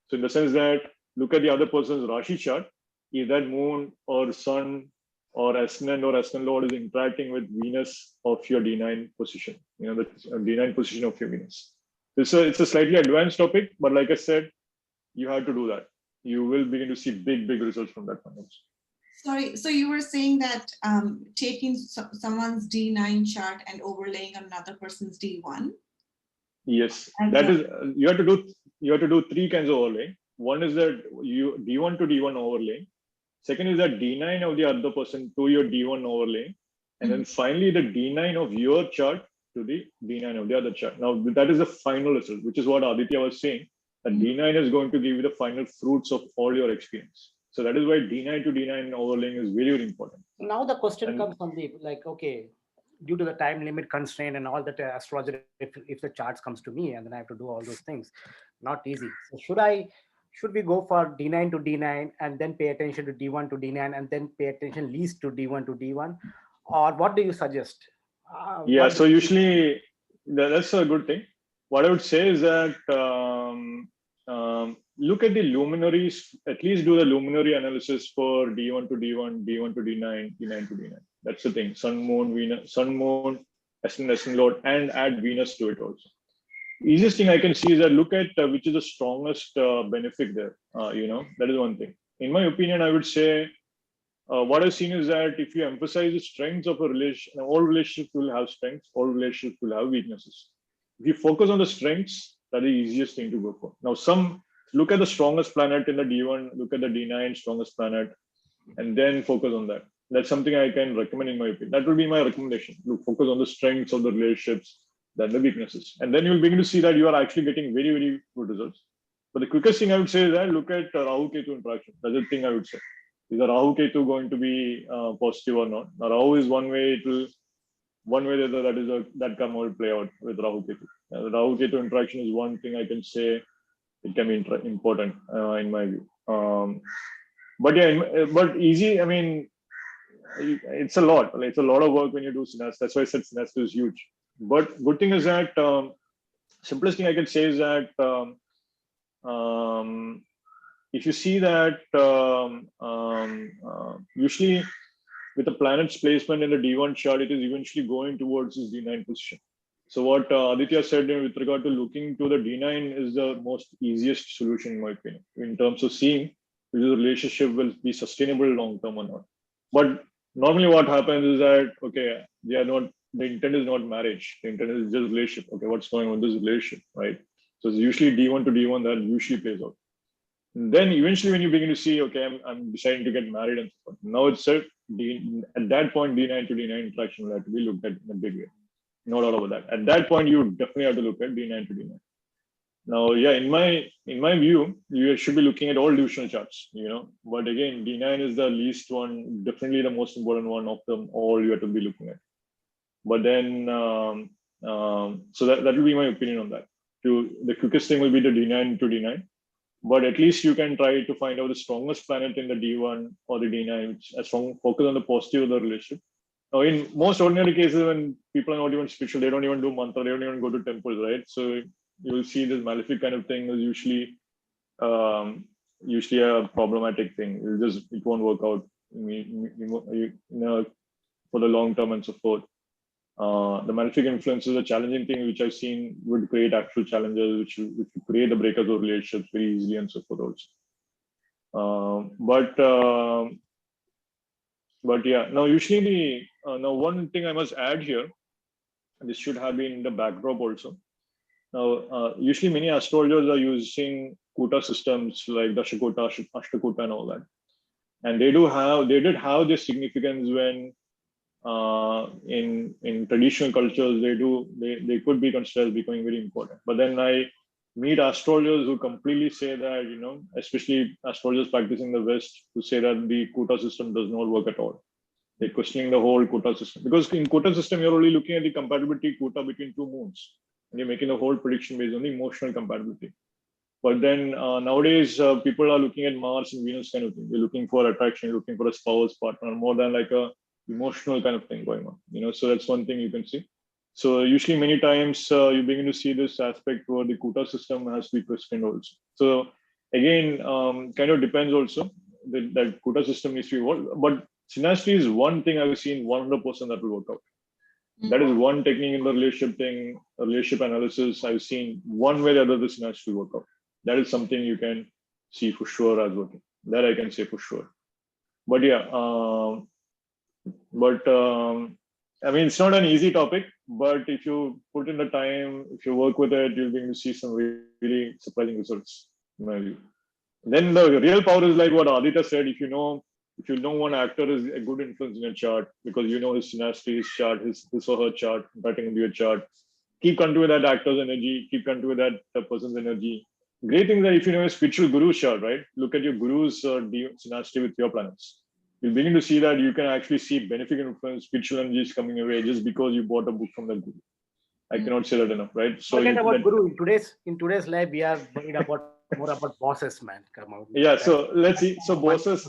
So in the sense that, look at the other person's Rashi chart, if that moon or sun or ascendant or ascendant lord is interacting with Venus of your D9 position, the D9 position of your Venus. It's a slightly advanced topic, but like I said, you have to do that. You will begin to see big results from that one. Sorry, so you were saying that taking someone's D9 chart and overlaying another person's D1? Yes, that is, you have to do three kinds of overlaying. One is that you D1 to D1 overlaying. Second is that D9 of the other person to your D1 overlaying. And then finally the D9 of your chart to the D9 of the other chart. Now that is the final result, which is what Aditya was saying, that D9 is going to give you the final fruits of all your experience. So that is why D9 to D9 overlaying is very, very important. Now the question comes from okay, due to the time limit constraint and all that astrologer, if the charts comes to me and then I have to do all those things, not easy. So should we go for D9 to D9 and then pay attention to D1 to D9 and then pay attention least to D1 to D1? Or what do you suggest? So usually that's a good thing. What I would say is that look at the luminaries, at least do the luminary analysis for D1 to D1, D1 to D9, D9 to D9. That's the thing. Sun, Moon, Venus, Sun, Moon, Ascendant Lord, and add Venus to it also. Easiest thing I can see is that look at which is the strongest benefit there. That is one thing. In my opinion, I would say what I've seen is that if you emphasize the strengths of a relation, all relationships will have strengths, all relationships will have weaknesses. If you focus on the strengths, that is the easiest thing to go for. Now, look at the strongest planet in the D1, look at the D9 strongest planet, and then focus on that. That's something I can recommend in my opinion. That will be my recommendation. Look, focus on the strengths of the relationships, than the weaknesses. And then you'll begin to see that you are actually getting very, very good results. But the quickest thing I would say is that look at Rahu Ketu interaction. That's the thing I would say. Is the Rahu Ketu going to be positive or not? Now, Rahu is one way, that karma will play out with Rahu Ketu. The Rahu Ketu interaction is one thing I can say it can be important in my view. But easy, I mean, it's a lot. It's a lot of work when you do Synastry. That's why I said Synastry is huge. But good thing is that simplest thing I can say is that if you see that usually with the planet's placement in the D1 chart, it is eventually going towards this D9 position. So what Aditya said with regard to looking to the D9 is the most easiest solution in my opinion, in terms of seeing if the relationship will be sustainable long term or not. But normally what happens is that, okay, the intent is not marriage. The intent is just relationship. Okay, what's going on with this relationship, right? So it's usually D1 to D1 that usually plays out. And then eventually when you begin to see, okay, I'm deciding to get married and so forth. Now it's at that point, D9 to D9 interaction will have to be looked at in a big way. Not all about that. At that point, you definitely have to look at D9 to D9. Now, yeah, in my view, you should be looking at all divisional charts, But again, D9 is the least one, definitely the most important one of them all you have to be looking at. But then, so that will be my opinion on that. The quickest thing will be the D9 to D9. But at least you can try to find out the strongest planet in the D1 or the D9, which a strong focus on the positive of the relationship. Now, in most ordinary cases, when people are not even spiritual, they don't even do mantra, they don't even go to temples, right? So you will see this malefic kind of thing is usually a problematic thing. It won't work out for the long term and so forth. The malefic influence is a challenging thing, which I've seen would create actual challenges, which would create the breakers of relationships very easily and so forth also. But yeah, now usually now one thing I must add here, this should have been in the backdrop also. Now, usually many astrologers are using Kuta systems like Dashakuta, Ashtakuta and all that. And they did have this significance when in traditional cultures, they could be considered as becoming very important. But then I meet astrologers who completely say that, especially astrologers practicing the West, who say that the Kuta system does not work at all. They're questioning the whole Kuta system. Because in Kuta system, you're only looking at the compatibility Kuta between two moons. And you're making the whole prediction based on the emotional compatibility. But then nowadays, people are looking at Mars and Venus kind of thing. They're looking for attraction, looking for a spouse, partner, more than like a emotional kind of thing going on. So that's one thing you can see. So usually many times you begin to see this aspect where the Kuta system has to be questioned also. So again, kind of depends also that Kuta system needs to be evolved. But Synastry is one thing I've seen 100% that will work out. That is one technique in the relationship analysis I've seen one way or the other the Synastry will work out. That is something you can see for sure as working. That I can say for sure. But yeah, I mean, it's not an easy topic, but if you put in the time, if you work with it, you'll be able to see some really, really surprising results, in my view. Then the real power is like what Aditya said, if you know one actor is a good influence in your chart, because you know his Synastry, his chart, his or her chart, writing into your chart, keep country with that actor's energy, keep country with that person's energy. Great thing that if you know a spiritual guru chart, right? Look at your guru's Synastry with your planets. You'll begin to see that you can actually see beneficial influence, spiritual energies coming away just because you bought a book from the guru. I cannot say that enough, right? So forget about guru. In today's life, we are worried about more about bosses, man. Come on. Yeah. So let's see. So bosses.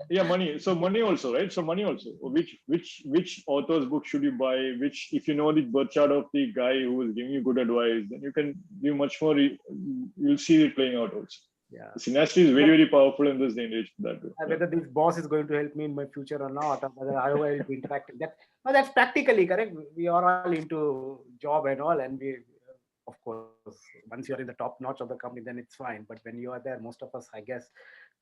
Yeah, money. So money also, right? So money also. Which author's book should you buy? Which, if you know the birth chart of the guy who is giving you good advice, then you can give much more. You'll see it playing out also. Yeah. Synastry is very, very powerful in this day and age. That way. Whether this boss is going to help me in my future or not, or whether how I will be interacting. That's practically correct. We are all into job and all, and we, of course, once you are in the top notch of the company, then it's fine. But when you are there, most of us, I guess,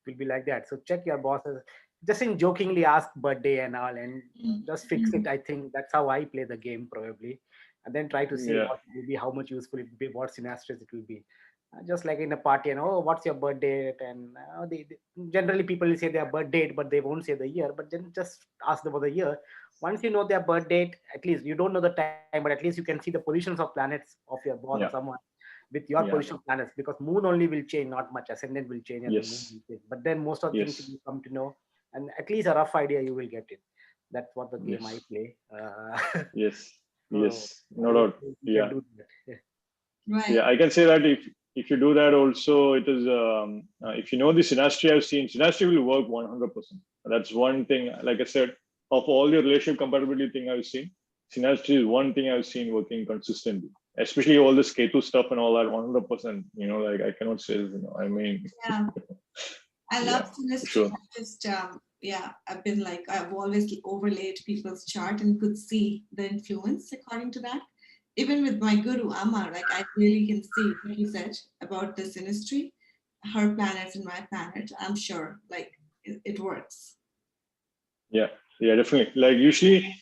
will be like that. So check your bosses. Just in jokingly ask birthday and all, and just fix it. I think that's how I play the game probably, and then try to see Yeah. what will be, how much useful it will be, what synastries it will be. Just like in a party, and oh, what's your birth date? And generally people will say their birth date, but they won't say the year. But then just ask them about the year. Once you know their birth date, at least you don't know the time, but at least you can see the positions of planets of your boss or Yeah. someone with your Yeah. position of planets, because moon only will change, not much. Ascendant will change and the moon Yes. will change. But then most of the things Yes. you come to know, and at least a rough idea you will get it. That's what the game Yes. I play. Yes. So Yes. No I doubt. you Yeah. can do that. Right. Yeah, I can say that if you do that also, it is if you know the synastry I've seen, synastry will work 100%. That's one thing. Like I said, of all the relationship compatibility thing I've seen, synastry is one thing I've seen working consistently. Especially all this Ketu stuff and all that, 100%. You know, like I cannot say, I mean, Yeah. I yeah, love for synastry. sure. I just yeah, I've always overlaid people's chart and could see the influence according to that. Even with my guru Amma, like I really can see what you said about the synastry, her planets and my planet. I'm sure like it works. Yeah, yeah, definitely. Like usually,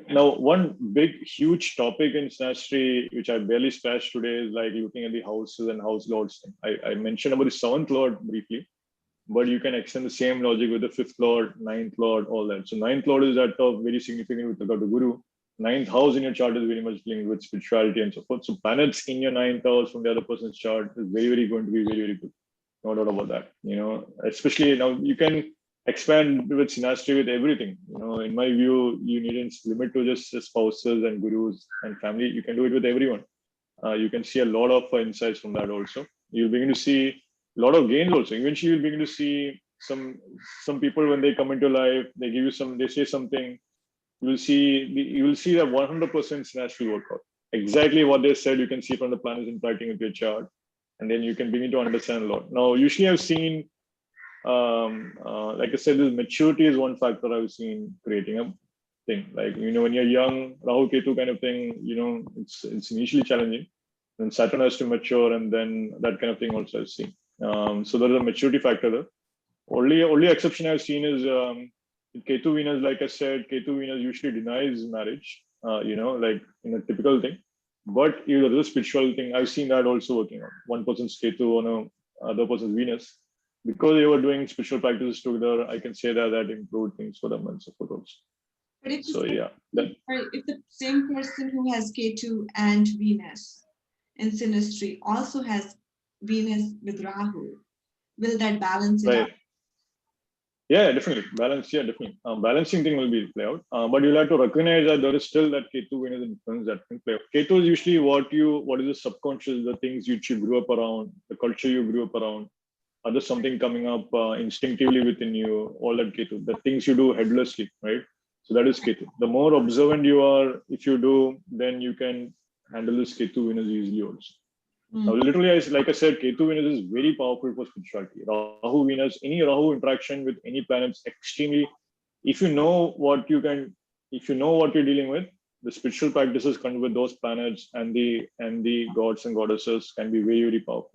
now one big, huge topic in synastry, which I barely scratched today, is like looking at the houses and house lords thing. I mentioned about the seventh lord briefly, but you can extend the same logic with the fifth lord, ninth lord, all that. So ninth lord is that of very significant with regard to guru. Ninth house in your chart is very much linked with spirituality and so forth. So planets in your ninth house from the other person's chart is very, very going to be very, very good. No doubt about that. You know, especially now you can expand with synastry with everything. You know, in my view, you needn't limit to just spouses and gurus and family. You can do it with everyone. You can see a lot of insights from that also. You'll begin to see a lot of gains also. Eventually, you'll begin to see some people when they come into life, they give you some, they say something. You will see that 100% synastry work out. Exactly what they said, you can see from the planets interacting with your chart, and then you can begin to understand a lot. Now, usually I've seen, like I said, this maturity is one factor I've seen creating a thing. Like, you know, when you're young, Rahu Ketu kind of thing, you know, it's initially challenging. Then Saturn has to mature, and then that kind of thing also I've seen. So there's a maturity factor there. Only exception I've seen is Ketu Venus. Like I said, Ketu Venus usually denies marriage. You know, like in a typical thing. But you know, there's a spiritual thing. I've seen that also working out. One person's Ketu on a other person's Venus. Because they were doing spiritual practices together, I can say that improved things for them and so forth also. But if So yeah, if the same person who has Ketu and Venus in synastry also has Venus with Rahu, will that balance it right. out? Yeah, definitely. Balance, yeah, definitely. Balancing thing will be play out. But you'll have to recognize that there is still that Ketu Venus influence that can play out. Ketu is usually what is the subconscious, the things which you grew up around, the culture you grew up around. Or there's something coming up instinctively within you, all that Ketu, the things you do headlessly, right? So that is Ketu. The more observant you are, if you do, then you can handle this Ketu Venus easily also. Now, literally, like I said, Ketu Venus is very powerful for spirituality. Rahu Venus, any Rahu interaction with any planets, extremely. If you know what you're dealing with, the spiritual practices come with those planets, and the gods and goddesses can be very, very powerful.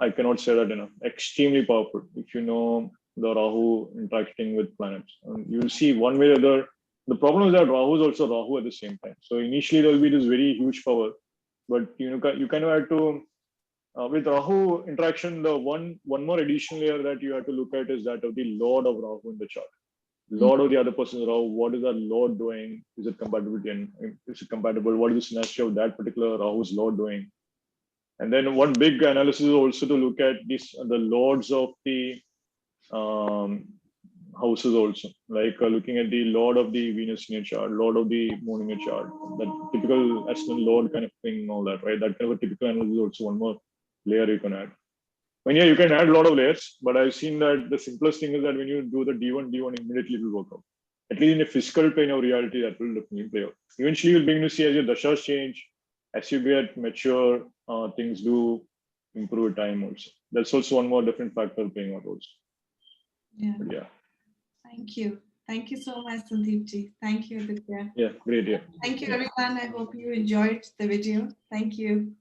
I cannot say that enough. Extremely powerful if you know the Rahu interacting with planets. You'll see one way or the other. The problem is that Rahu is also Rahu at the same time. So initially there will be this very huge power, but you kind of have to with Rahu interaction. The one more additional layer that you have to look at is that of the Lord of Rahu in the chart. Lord of the other person's Rahu. What is that Lord doing? Is it compatibility? And is it compatible? What is the synastry of that particular Rahu's Lord doing? And then one big analysis is also to look at the lords of the houses also, like looking at the lord of the Venus in your chart, lord of the moon in your chart, that typical ascendant lord kind of thing, all that, right? That kind of a typical analysis is also one more layer you can add. When you can add a lot of layers, but I've seen that the simplest thing is that when you do the D1 immediately it will work out. At least in a physical plane of reality, that will definitely play out. Eventually, you'll begin to see as your dashas change, as you get mature, things do improve with time also. that's also one more different factor playing out also. Yeah. But yeah. Thank you. Thank you so much, Sandeep ji. Thank you, Aditya. Yeah, great. Yeah. Thank you, everyone. I hope you enjoyed the video. Thank you.